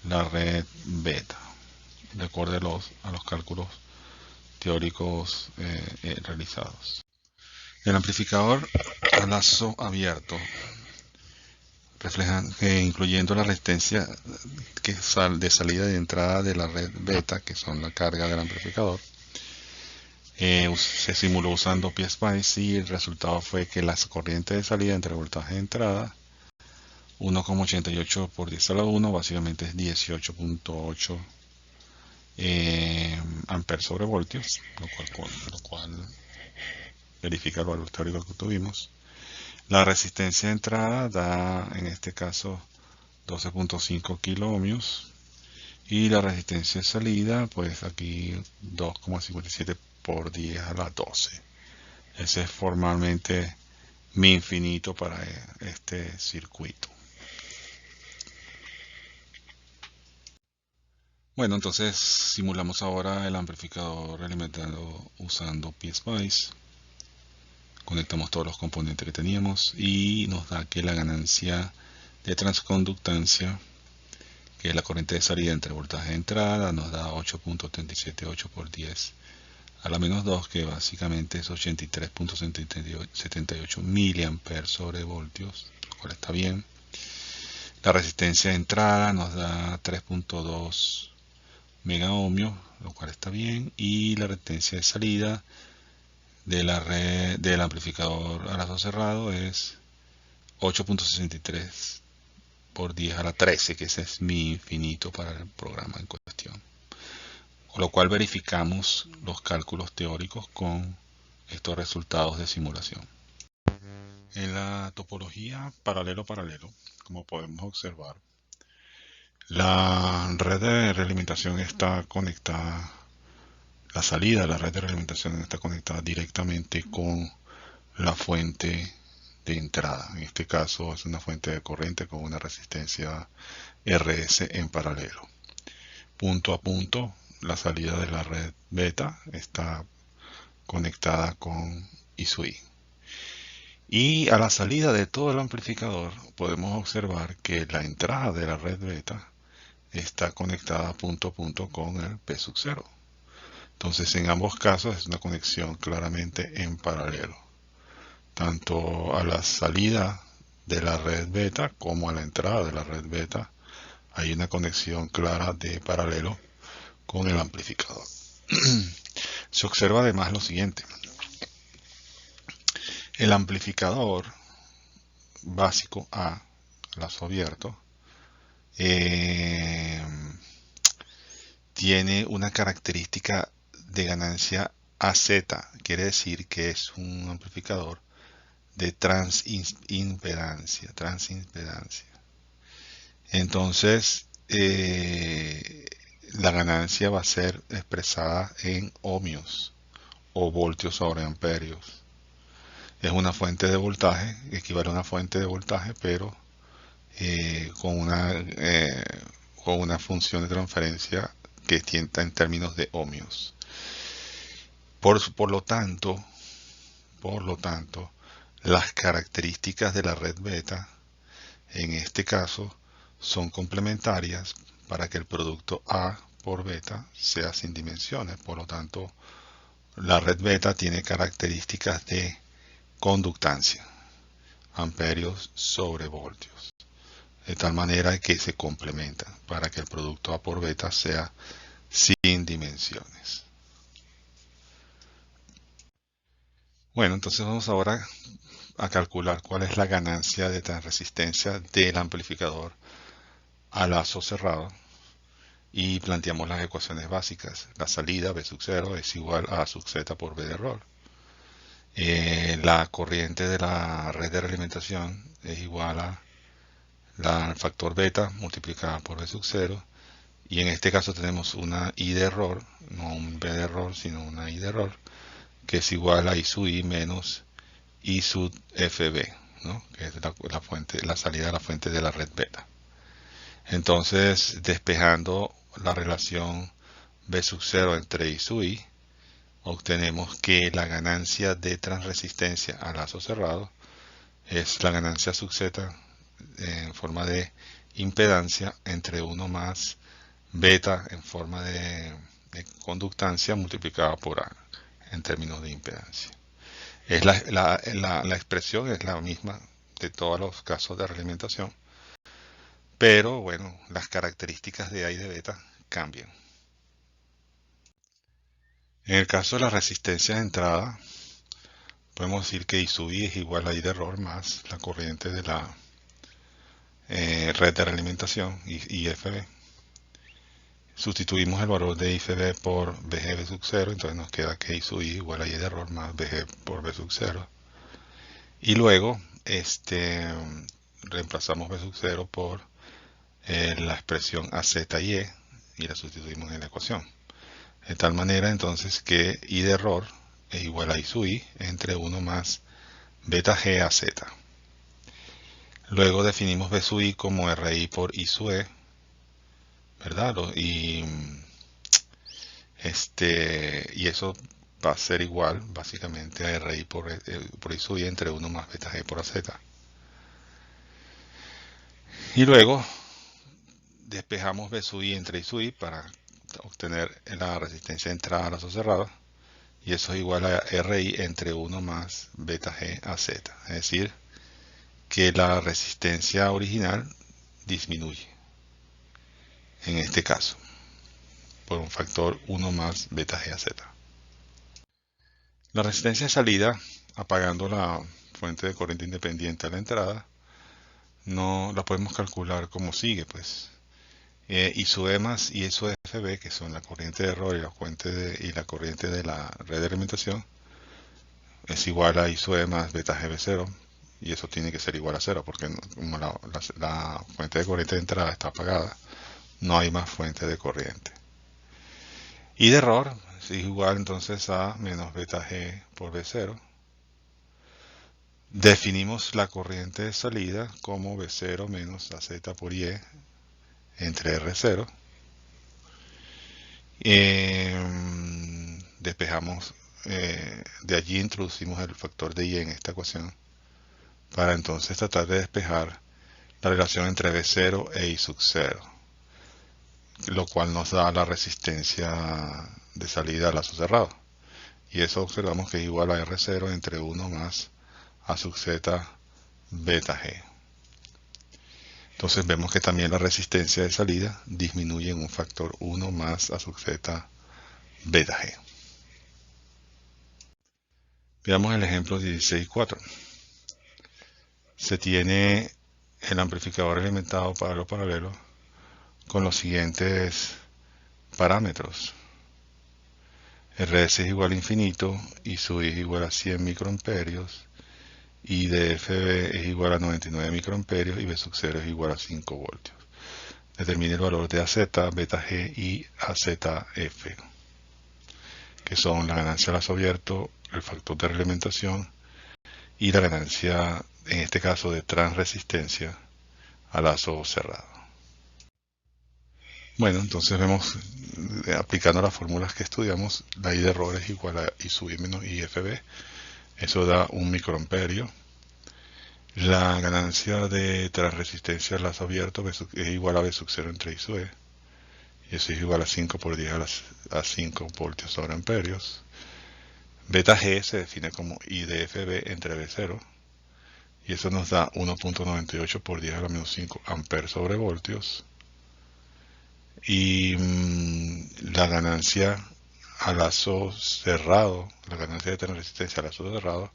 la red beta, de acuerdo a los cálculos teóricos realizados. El amplificador a lazo abierto reflejan incluyendo la resistencia de salida y de entrada de la red beta, que son la carga del amplificador. Se simuló usando PSpice y el resultado fue que las corrientes de salida entre el voltaje de entrada 1,88 por 10 a la 1 básicamente es 18.8 amperes sobre voltios, lo cual verifica el valor teórico que tuvimos. La resistencia de entrada da en este caso 12.5 kiloohmios, y la resistencia de salida pues aquí 2,57 por 10 a la 12. Ese es formalmente mi infinito para este circuito. Bueno, entonces simulamos ahora el amplificador alimentado usando PSpice. Conectamos todos los componentes que teníamos y nos da que la ganancia de transconductancia, que es la corriente de salida entre el voltaje de entrada, nos da 8.378 por 10 a la menos 2, que básicamente es 83.78 miliamperes sobre voltios, lo cual está bien. La resistencia de entrada nos da 3.2 megaohmios, lo cual está bien, y la resistencia de salida de la red del amplificador a lazo cerrado es 8.63 por 10 a la 13, que ese es mi infinito para el programa en cuestión. Con lo cual verificamos los cálculos teóricos con estos resultados de simulación. En la topología paralelo-paralelo, como podemos observar, la red de realimentación está conectada, la salida de la red de realimentación está conectada directamente con la fuente de entrada. En este caso es una fuente de corriente con una resistencia RS en paralelo. Punto a punto, la salida de la red beta está conectada con I sub I. Y a la salida de todo el amplificador podemos observar que la entrada de la red beta está conectada punto a punto con el P sub 0. Entonces en ambos casos es una conexión claramente en paralelo. Tanto a la salida de la red beta como a la entrada de la red beta hay una conexión clara de paralelo con el amplificador. Se observa además lo siguiente. El amplificador básico A, lazo abierto, tiene una característica de ganancia AZ, quiere decir que es un amplificador de transimpedancia. Entonces, la ganancia va a ser expresada en ohmios o voltios sobre amperios. Es una fuente de voltaje, equivale a una fuente de voltaje, pero con una función de transferencia que tienta en términos de ohmios. Por lo tanto, las características de la red beta, en este caso, son complementarias para que el producto A por beta sea sin dimensiones. Por lo tanto, la red beta tiene características de conductancia, amperios sobre voltios, de tal manera que se complementan para que el producto A por beta sea sin dimensiones. Bueno, entonces vamos ahora a calcular cuál es la ganancia de transresistencia del amplificador a lazo cerrado y planteamos las ecuaciones básicas. La salida B sub 0 es igual a A sub Z por B de error. La corriente de la red de realimentación es igual a el factor beta multiplicada por B sub 0, y en este caso tenemos una I de error, no un B de error, sino una I de error, que es igual a I sub I menos I sub FB, ¿no? Que es la salida de la fuente de la red beta. Entonces, despejando la relación B sub 0 entre I sub I, obtenemos que la ganancia de transresistencia a lazo cerrado es la ganancia sub Z en forma de impedancia entre 1 más beta en forma de conductancia multiplicada por A en términos de impedancia. La expresión es la misma de todos los casos de realimentación, pero bueno, las características de A y de beta cambian. En el caso de la resistencia de entrada, podemos decir que I sub I es igual a I de error más la corriente de la red de realimentación, IFB. Sustituimos el valor de IFB por BG sub 0, entonces nos queda que I sub I igual a I de error más BG por B sub 0. Y luego reemplazamos B sub 0 por la expresión AZY y la sustituimos en la ecuación. De tal manera entonces que I de error es igual a I sub I entre 1 más beta G a Z. Luego definimos B sub I como RI por I sub E, ¿verdad? Y eso va a ser igual básicamente a RI por I sub I entre 1 más beta G por AZ. Y luego despejamos B sub I entre I sub I para obtener la resistencia de entrada a lazo cerrado, y eso es igual a RI entre 1 más beta G a Z. Es decir, que la resistencia original disminuye, en este caso, por un factor 1 más beta G a Z. La resistencia de salida, apagando la fuente de corriente independiente a la entrada, no la podemos calcular como sigue, pues. I sub E más y I sub FB, que son la corriente de error y la corriente de la red de alimentación, es igual a I sub E más beta GB0, y eso tiene que ser igual a 0, porque como la fuente de corriente de entrada está apagada, no hay más fuente de corriente. Y de error es igual entonces a menos beta G por B0. Definimos la corriente de salida como B0 menos AZ por IE entre R0. Despejamos, de allí introducimos el factor de I en esta ecuación para entonces tratar de despejar la relación entre B0 e I sub 0, lo cual nos da la resistencia de salida al lazo cerrado. Y eso observamos que es igual a R0 entre 1 más A sub Z beta G. Entonces vemos que también la resistencia de salida disminuye en un factor 1 más A sub Z beta G. Veamos el ejemplo 16.4. Se tiene el amplificador alimentado paralelo con los siguientes parámetros. RS es igual a infinito, I sub I es igual a 100 microamperios, I de FB es igual a 99 microamperios y B sub 0 es igual a 5 voltios. Determine el valor de AZ, beta G y AZF, que son la ganancia a lazo abierto, el factor de realimentación y la ganancia, en este caso, de transresistencia a lazo cerrado. Bueno, entonces vemos, aplicando las fórmulas que estudiamos, la I de error es igual a I sub I menos IFB. Eso da 1 microamperio. La ganancia de transresistencia al lazo abierto es igual a B sub 0 entre I sub E. Y eso es igual a 5 por 10 a 5 voltios sobre amperios. Beta G se define como I de FB entre B0. Y eso nos da 1.98 por 10 a la menos 5 amperes sobre voltios. Y la ganancia a lazo cerrado, la ganancia de tener resistencia a lazo cerrado,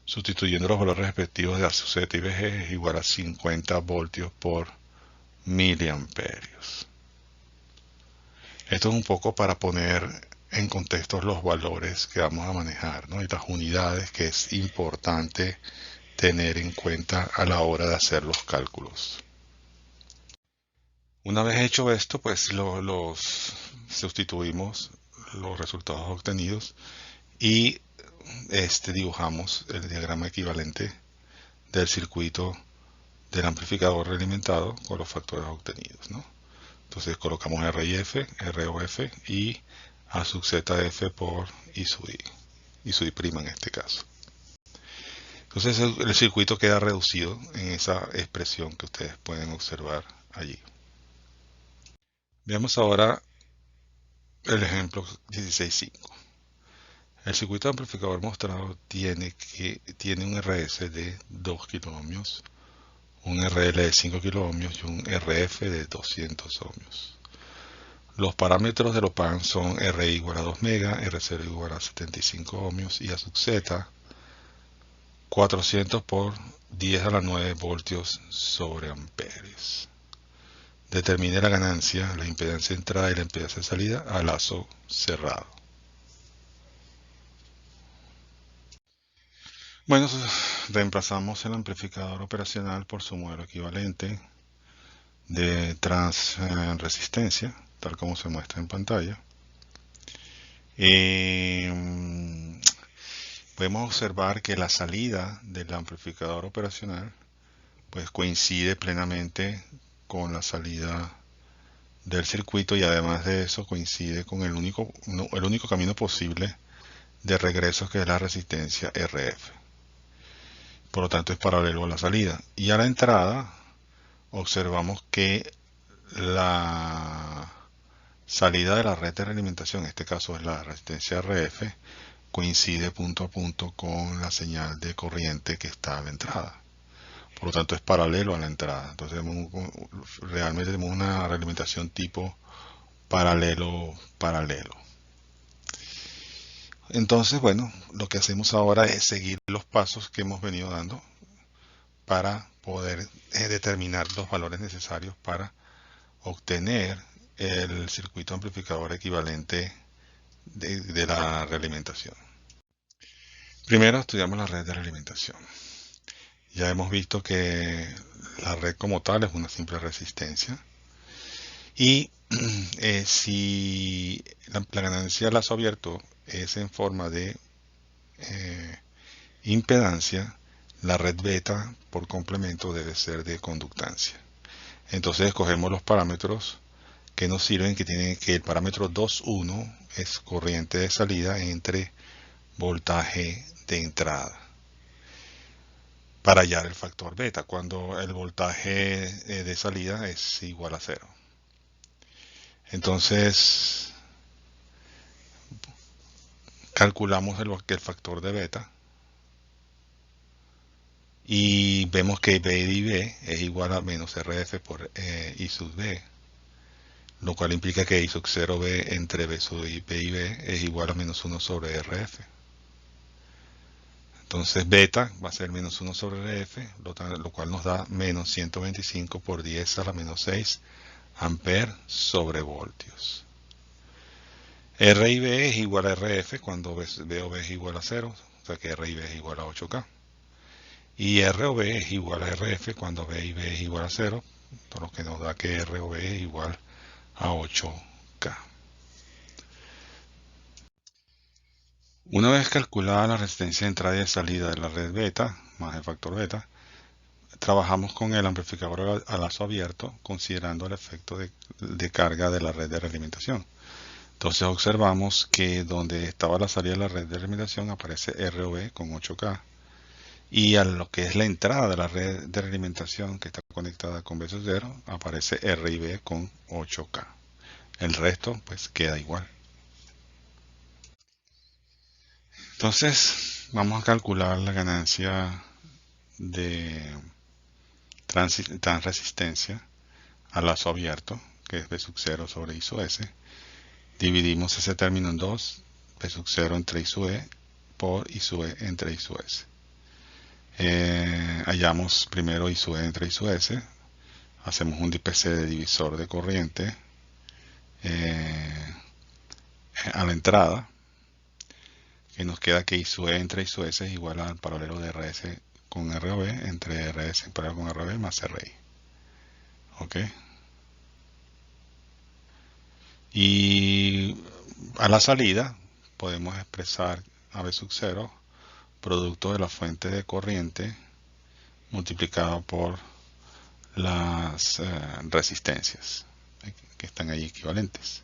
sustituyendo los valores respectivos de A sub Z y BG, es igual a 50 voltios por miliamperios. Esto es un poco para poner en contexto los valores que vamos a manejar, ¿no? Y las unidades que es importante tener en cuenta a la hora de hacer los cálculos. Una vez hecho esto, pues sustituimos los resultados obtenidos y dibujamos el diagrama equivalente del circuito del amplificador realimentado con los factores obtenidos, ¿no? Entonces colocamos R y F, R o F y A sub ZF por I sub I prima en este caso. Entonces el circuito queda reducido en esa expresión que ustedes pueden observar allí. Veamos ahora el ejemplo 16.5. El circuito amplificador mostrado tiene un RS de 2 kiloohmios, un RL de 5 kiloohmios y un RF de 200 ohmios. Los parámetros del OPAMP son RI igual a 2 mega, R0 igual a 75 ohmios y A sub Z 400 por 10 a la 9 voltios sobre amperes. Determine la ganancia, la impedancia de entrada y la impedancia de salida a lazo cerrado. Bueno, reemplazamos el amplificador operacional por su modelo equivalente de transresistencia, tal como se muestra en pantalla. Podemos observar que la salida del amplificador operacional pues coincide plenamente con la salida del circuito y además de eso coincide con el único camino posible de regreso, que es la resistencia RF. Por lo tanto es paralelo a la salida. Y a la entrada observamos que la salida de la red de realimentación, en este caso es la resistencia RF, coincide punto a punto con la señal de corriente que está a la entrada. por lo tanto es paralelo a la entrada. Entonces realmente tenemos una realimentación tipo paralelo, paralelo. Entonces, bueno, lo que hacemos ahora es seguir los pasos que hemos venido dando para poder determinar los valores necesarios para obtener el circuito amplificador equivalente de la realimentación. Primero estudiamos la red de realimentación. Ya hemos visto que la red como tal es una simple resistencia y si la ganancia de lazo abierto es en forma de impedancia, la red beta por complemento debe ser de conductancia. Entonces escogemos los parámetros que nos sirven, que tienen que el parámetro 2.1 es corriente de salida entre voltaje de entrada para hallar el factor beta cuando el voltaje de salida es igual a cero. Entonces calculamos el factor de beta y vemos que B de B es igual a menos RF por I sub B, lo cual implica que I sub 0B entre B sub I, B y B es igual a menos 1 sobre RF. Entonces beta va a ser menos 1 sobre RF, lo cual nos da menos 125 por 10 a la menos 6 amperes sobre voltios. R y B es igual a RF cuando B o B es igual a 0, o sea que R y B es igual a 8K. Y R o B es igual a RF cuando B y B es igual a 0, por lo que nos da que R o B es igual a 8K. Una vez calculada la resistencia de entrada y de salida de la red beta, más el factor beta, trabajamos con el amplificador a lazo abierto, considerando el efecto de carga de la red de realimentación. Entonces observamos que donde estaba la salida de la red de realimentación aparece ROB con 8K. Y a lo que es la entrada de la red de realimentación que está conectada con B sub 0, aparece R y B con 8K. El resto pues queda igual. Entonces vamos a calcular la ganancia de transresistencia a lazo abierto, que es B sub 0 sobre I sub S. Dividimos ese término en dos, B sub 0 entre I sub E por I sub E entre I sub S. Hallamos primero I sub E entre I sub S, hacemos un IPC de divisor de corriente a la entrada, que nos queda que I sub E entre I sub S es igual al paralelo de RS con ROB entre RS en paralelo con RB más RI. ¿Ok? Y a la salida podemos expresar a B sub 0 producto de la fuente de corriente multiplicado por las resistencias que están ahí equivalentes.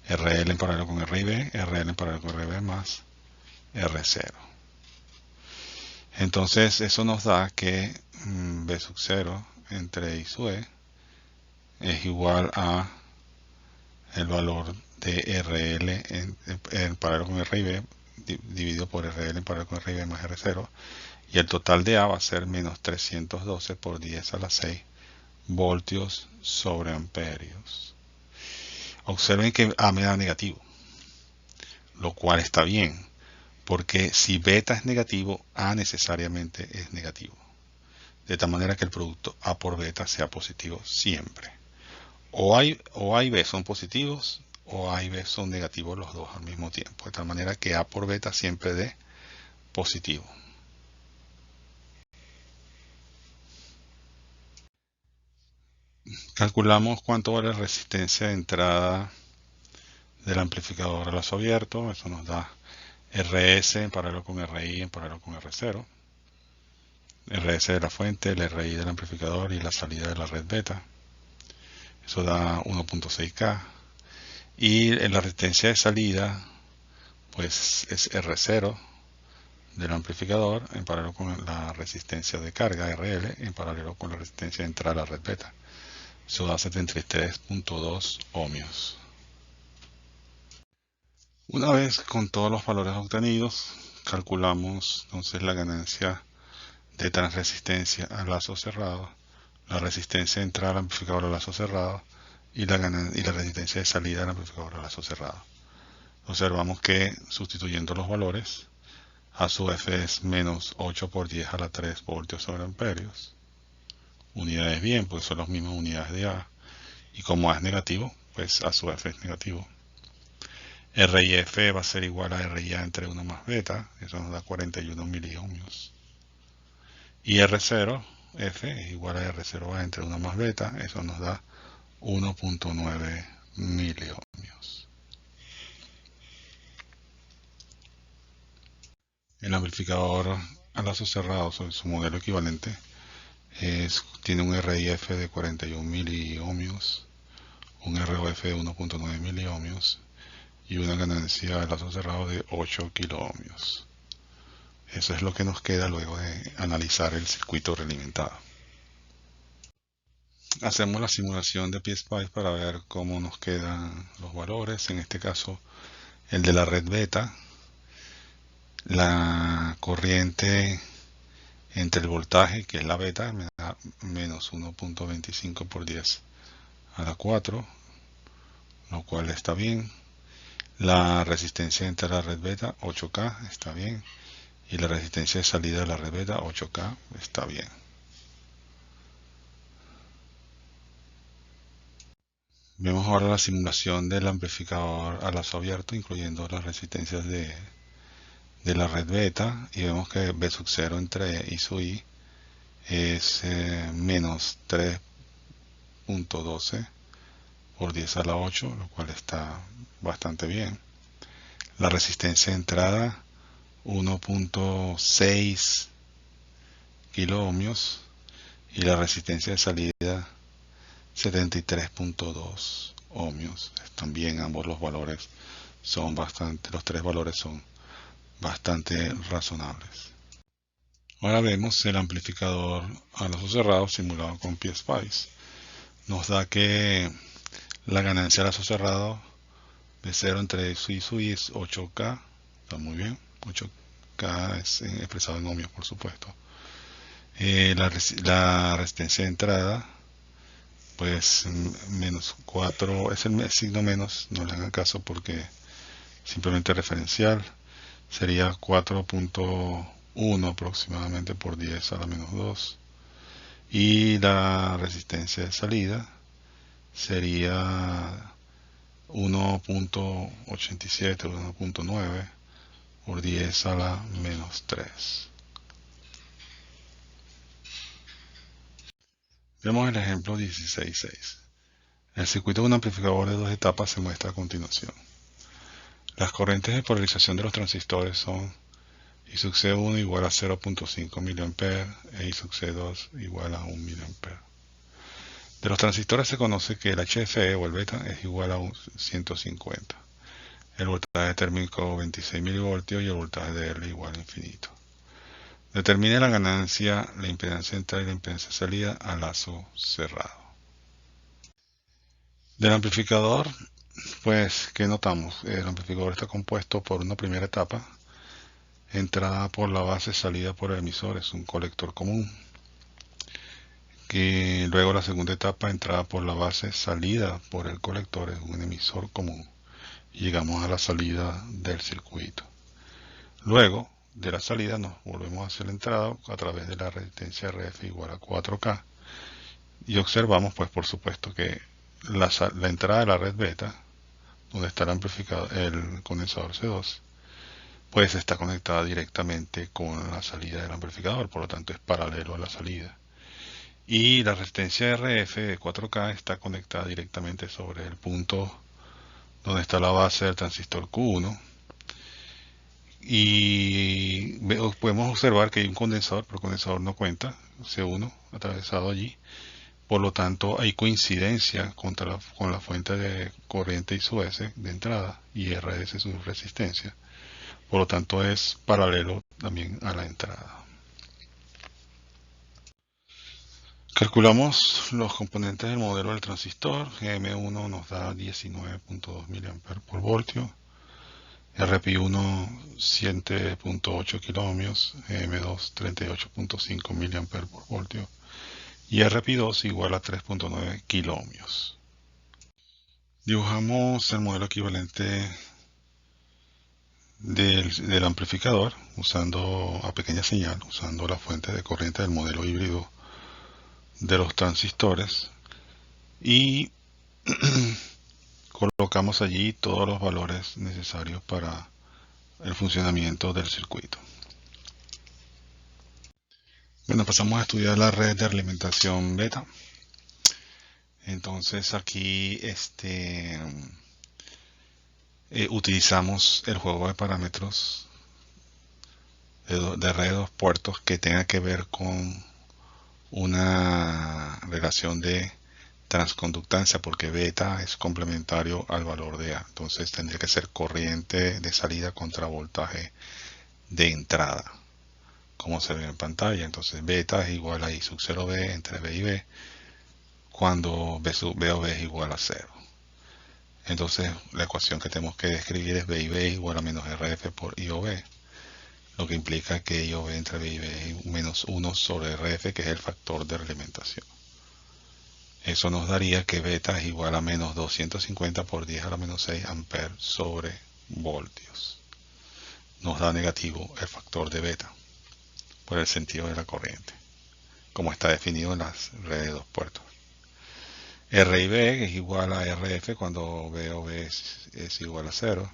RL en paralelo con RIB, RL en paralelo con RB más R0. Entonces eso nos da que B sub 0 entre I sub E es igual a el valor de RL en paralelo con RIB dividido por RL en paralelo con RIB más R0, y el total de A va a ser menos 312 por 10 a la 6 voltios sobre amperios. Observen que A me da negativo, lo cual está bien, porque si beta es negativo, A necesariamente es negativo. De tal manera que el producto A por beta sea positivo siempre. O A y B son positivos, o A y B son negativos los dos al mismo tiempo. De tal manera que A por beta siempre dé positivo. Calculamos cuánto vale la resistencia de entrada del amplificador a lazo abierto. Eso nos da RS en paralelo con RI en paralelo con R0. RS de la fuente, el RI del amplificador y la salida de la red beta. Eso da 1.6K. Y en la resistencia de salida, pues es R0 del amplificador en paralelo con la resistencia de carga RL en paralelo con la resistencia de entrada a la red beta. Eso da 73.2 ohmios. Una vez con todos los valores obtenidos, calculamos entonces la ganancia de transresistencia al lazo cerrado, la resistencia de entrada al amplificador al lazo cerrado y la resistencia de salida al amplificador al lazo cerrado. Observamos que sustituyendo los valores, a su F es menos 8 por 10 a la 3 voltios sobre amperios. Unidades bien, pues son las mismas unidades de A. Y como A es negativo, pues a su F es negativo. R y F va a ser igual a R y A entre 1 más beta, eso nos da 41 miliohmios. Y R0, F es igual a R0A entre 1 más beta, eso nos da 1.9 miliohmios. El amplificador a lazo cerrado, su modelo equivalente, tiene un RIF de 41 miliohmios, un ROF de 1.9 miliohmios y una ganancia de lazo cerrado de 8 kiloohmios. Eso es lo que nos queda luego de analizar el circuito realimentado. Hacemos la simulación de PSpice para ver cómo nos quedan los valores. En este caso, el de la red beta, la corriente entre el voltaje, que es la beta, me da menos 1.25 por 10 a la 4, lo cual está bien. La resistencia entre la red beta, 8K, está bien. Y la resistencia de salida de la red beta, 8K, está bien. Vemos ahora la simulación del amplificador a lazo abierto, incluyendo las resistencias de la red beta, y vemos que B sub 0 entre I sub I es menos 3.12 por 10 a la 8, lo cual está bastante bien. La resistencia de entrada, 1.6 kiloohmios, y la resistencia de salida, 73.2 ohmios. También ambos los valores son bastante, los tres valores son bastante razonables. Ahora vemos el amplificador a lazo cerrado simulado con PSpice. Nos da que la ganancia a lazo cerrado de 0 entre I sub I es 8K, está muy bien, 8K es expresado en ohmios por supuesto. La resistencia de entrada, pues menos 4, es el signo menos, no le hagan caso porque simplemente referencial, sería 4.1 aproximadamente por 10 a la menos 2. Y la resistencia de salida sería 1.87 o 1.9 por 10 a la menos 3. Vemos el ejemplo 16.6. El circuito de un amplificador de dos etapas se muestra a continuación. Las corrientes de polarización de los transistores son I sub C1 igual a 0.5 mA e I sub C2 igual a 1 mA. De los transistores se conoce que el HFE o el beta es igual a 150. El voltaje térmico 26 mV y el voltaje de L igual a infinito. Determine la ganancia, la impedancia de entrada y la impedancia de salida a lazo cerrado. Del amplificador, pues, ¿qué notamos? El amplificador está compuesto por una primera etapa, entrada por la base, salida por el emisor, es un colector común. Que luego la segunda etapa, entrada por la base, salida por el colector, es un emisor común. Y llegamos a la salida del circuito. Luego de la salida nos volvemos hacia la entrada a través de la resistencia RF igual a 4K. Y observamos, pues por supuesto, que la entrada de la red beta, donde está el amplificador, el condensador C2, pues está conectada directamente con la salida del amplificador, por lo tanto es paralelo a la salida. Y la resistencia RF de 4K está conectada directamente sobre el punto donde está la base del transistor Q1. Y podemos observar que hay un condensador, pero el condensador no cuenta, C1 atravesado allí. Por lo tanto, hay coincidencia con la fuente de corriente I sub S de entrada y RS su resistencia. Por lo tanto, es paralelo también a la entrada. Calculamos los componentes del modelo del transistor. GM1 nos da 19.2 mA por voltio. RPI1 7.8 kiloohmios, M2 38.5 miliamperes por voltio y RPI2 igual a 3.9 kiloohmios. Dibujamos el modelo equivalente del amplificador usando a pequeña señal, usando la fuente de corriente del modelo híbrido de los transistores, y colocamos allí todos los valores necesarios para el funcionamiento del circuito. Bueno, pasamos a estudiar la red de alimentación beta. Entonces aquí utilizamos el juego de parámetros de red de dos puertos que tenga que ver con una relación de transconductancia, porque beta es complementario al valor de A. Entonces tendría que ser corriente de salida contra voltaje de entrada, como se ve en pantalla. Entonces beta es igual a I sub 0B entre B y B, cuando B o B es igual a 0. Entonces la ecuación que tenemos que describir es B y B igual a menos RF por I o B, lo que implica que I o B entre B y B es menos 1 sobre RF, que es el factor de realimentación. Eso nos daría que beta es igual a menos 250 por 10 a la menos 6 amperes sobre voltios. Nos da negativo el factor de beta por el sentido de la corriente, como está definido en las redes de dos puertos. R y B es igual a RF cuando B o B es igual a 0.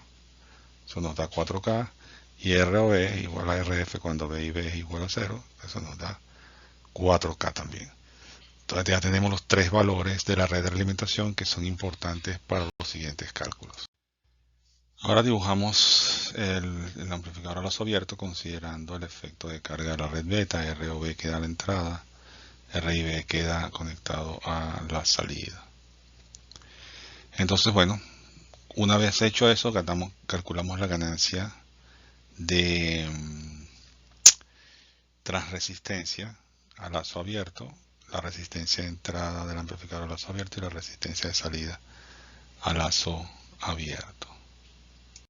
Eso nos da 4K. Y R o B es igual a RF cuando B y B es igual a 0. Eso nos da 4K también. Entonces ya tenemos los tres valores de la red de alimentación que son importantes para los siguientes cálculos. Ahora dibujamos el amplificador a lazo abierto considerando el efecto de carga de la red beta. R o B queda a la entrada, R y B queda conectado a la salida. Entonces, bueno, una vez hecho eso, calculamos la ganancia de transresistencia a lazo abierto, la resistencia de entrada del amplificador a lazo abierto y la resistencia de salida a lazo abierto.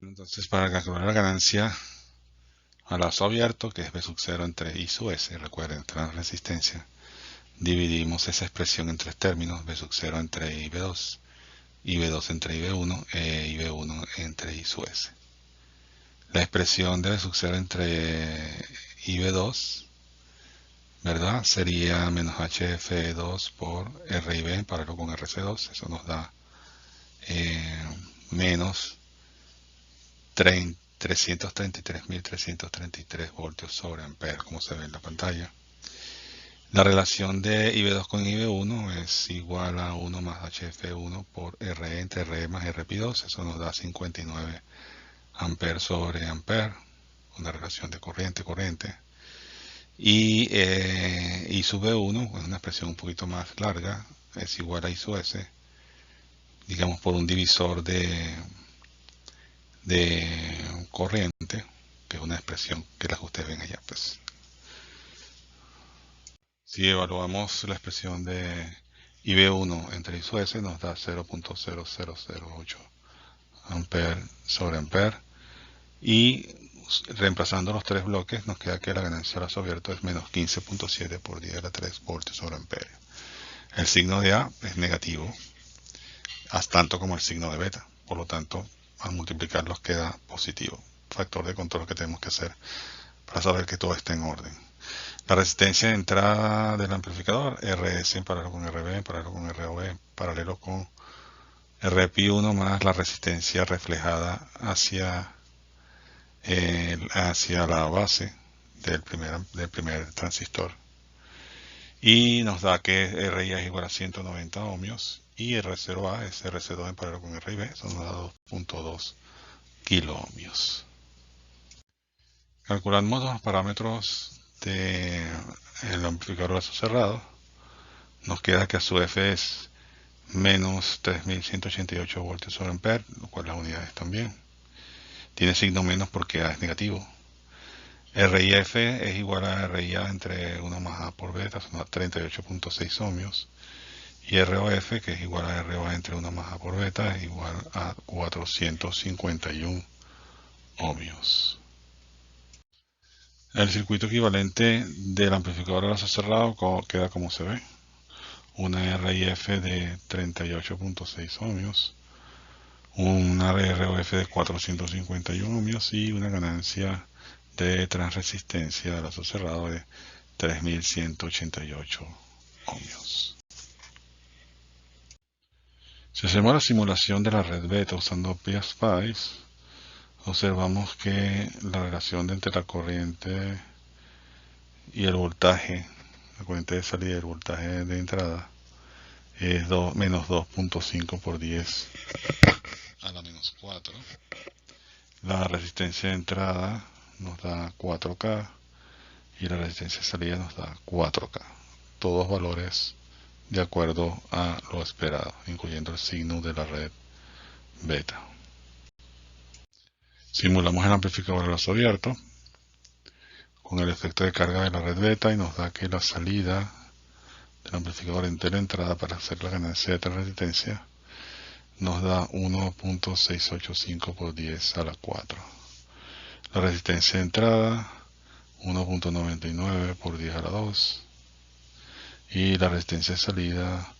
Entonces, para calcular la ganancia a lazo abierto, que es B sub 0 entre I sub S, recuerden, transresistencia, dividimos esa expresión en tres términos: B sub 0 entre IB2, IB2 entre IB1 e IB1 entre I sub S. La expresión de B sub 0 entre IB2, ¿verdad?, sería menos HF2 por RIB en paralelo con RC2. Eso nos da menos 333.333 voltios sobre amperes, como se ve en la pantalla. La relación de IB2 con IB1 es igual a 1 más HF1 por RE entre RE más RP2. Eso nos da 59 amperes sobre amper, una relación de corriente. Y I sub B1, es una expresión un poquito más larga, es igual a I sub S, digamos por un divisor de corriente, que es una expresión que la que ustedes ven allá. Pues si evaluamos la expresión de IB1 entre I sub S, nos da 0.0008 amper sobre amper, y reemplazando los tres bloques nos queda que la ganancia a lazo abierto es menos 15.7 por 10 a la 3 voltios sobre amperio. El signo de A es negativo, tanto como el signo de beta. Por lo tanto, al multiplicarlos queda positivo. Factor de control que tenemos que hacer para saber que todo está en orden. La resistencia de entrada del amplificador, RS en paralelo con RB, en paralelo con ROB, en paralelo con RP1 más la resistencia reflejada hacia la base del primer transistor, y nos da que RI es igual a 190 ohmios y R0A es RC2 en paralelo con RIB. Eso nos da 2.2 kiloohmios. Calculamos los parámetros del amplificador a lazo cerrado. Nos queda que a su F es menos 3188 voltios sobre amper, lo cual las unidades también. Tiene signo menos porque A es negativo. RIF es igual a RIA entre 1 más A por beta, son 38.6 ohmios. Y ROF, que es igual a ROA entre 1 más A por beta, es igual a 451 ohmios. El circuito equivalente del amplificador a lazo cerrado queda como se ve. Una RIF de 38.6 ohmios, una ROF de 451 ohmios y una ganancia de transresistencia de lazo cerrado de 3188 ohmios. Si hacemos la simulación de la red beta usando PSpice, observamos que la relación entre la corriente y el voltaje, la corriente de salida y el voltaje de entrada, es menos 2.5 por 10 a la menos 4. La resistencia de entrada nos da 4K y la resistencia de salida nos da 4K. Todos valores de acuerdo a lo esperado, incluyendo el signo de la red beta. Simulamos el amplificador a lazo abierto con el efecto de carga de la red beta y nos da que la salida del amplificador entre la entrada para hacer la ganancia de resistencia nos da 1.685 por 10 a la 4. La resistencia de entrada 1.99 por 10 a la 2 y la resistencia de salida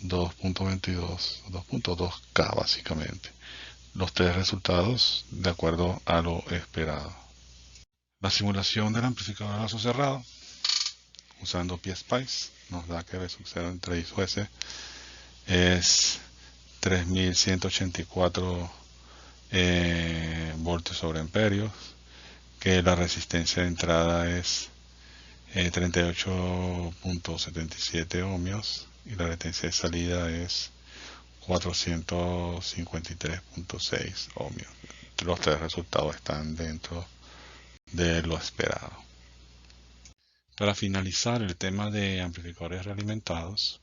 2.22, 2.2K básicamente. Los tres resultados de acuerdo a lo esperado. La simulación del amplificador a lazo cerrado usando PSpice nos da que V sub 0 entre I sub S es 3184 voltios sobre amperios, que la resistencia de entrada es 38.77 ohmios y la resistencia de salida es 453.6 ohmios. Los tres resultados están dentro de lo esperado. Para finalizar el tema de amplificadores realimentados,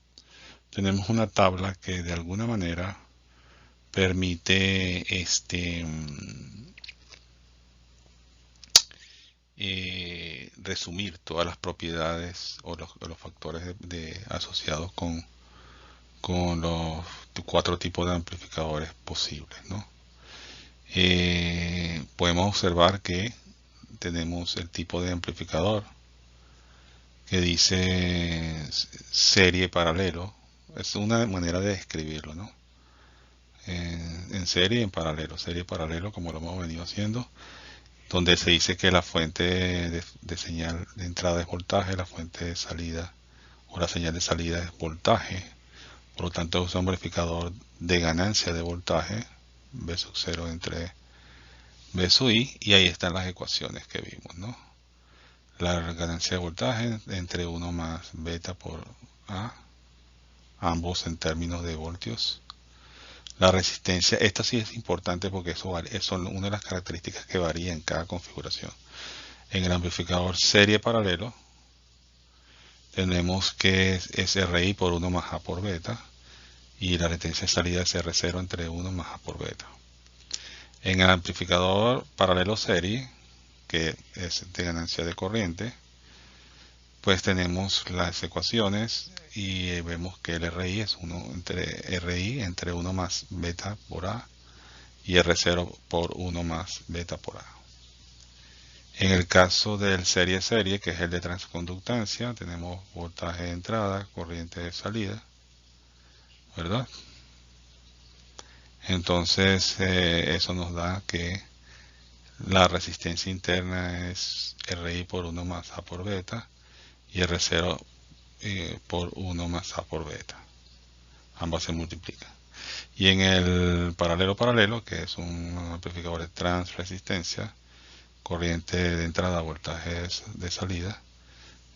tenemos una tabla que de alguna manera permite resumir todas las propiedades o los factores asociados con los cuatro tipos de amplificadores posibles, ¿no? Podemos observar que tenemos el tipo de amplificador que dice serie paralelo. Es una manera de describirlo, ¿no? En serie y en paralelo. Serie paralelo, como lo hemos venido haciendo, donde se dice que la fuente de señal de entrada es voltaje, la fuente de salida o la señal de salida es voltaje. Por lo tanto, es un amplificador de ganancia de voltaje, V sub 0 entre V sub I, y ahí están las ecuaciones que vimos, ¿no? La ganancia de voltaje entre 1 más beta por A, ambos en términos de voltios. La resistencia, esta sí es importante porque eso son una de las características que varía en cada configuración. En el amplificador serie paralelo tenemos que es RI por 1 más A por beta y la resistencia de salida es R0 entre 1 más A por beta. En el amplificador paralelo serie, que es de ganancia de corriente, pues tenemos las ecuaciones y vemos que el RI es 1 entre RI entre 1 más beta por A y R0 por 1 más beta por A. En el caso del serie, que es el de transconductancia, tenemos voltaje de entrada, corriente de salida, ¿verdad? Entonces eso nos da que la resistencia interna es RI por 1 más A por beta y R0 por 1 más A por beta. Ambas se multiplican. Y en el paralelo, que es un amplificador de transresistencia, corriente de entrada, voltaje de salida,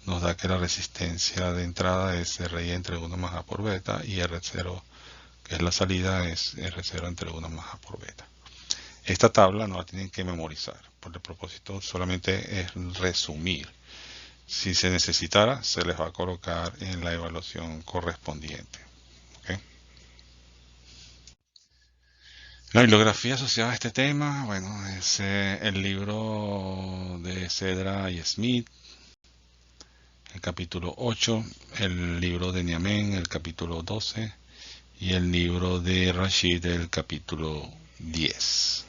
nos da que la resistencia de entrada es RI entre 1 más A por beta y R0, que es la salida, es R0 entre 1 más A por beta. Esta tabla no la tienen que memorizar, por el propósito solamente es resumir. Si se necesitara, se les va a colocar en la evaluación correspondiente. ¿Okay? La bibliografía asociada a este tema, bueno, es el libro de Cedra y Smith, el capítulo 8, el libro de Niamen, el capítulo 12, y el libro de Rashid, el capítulo 10.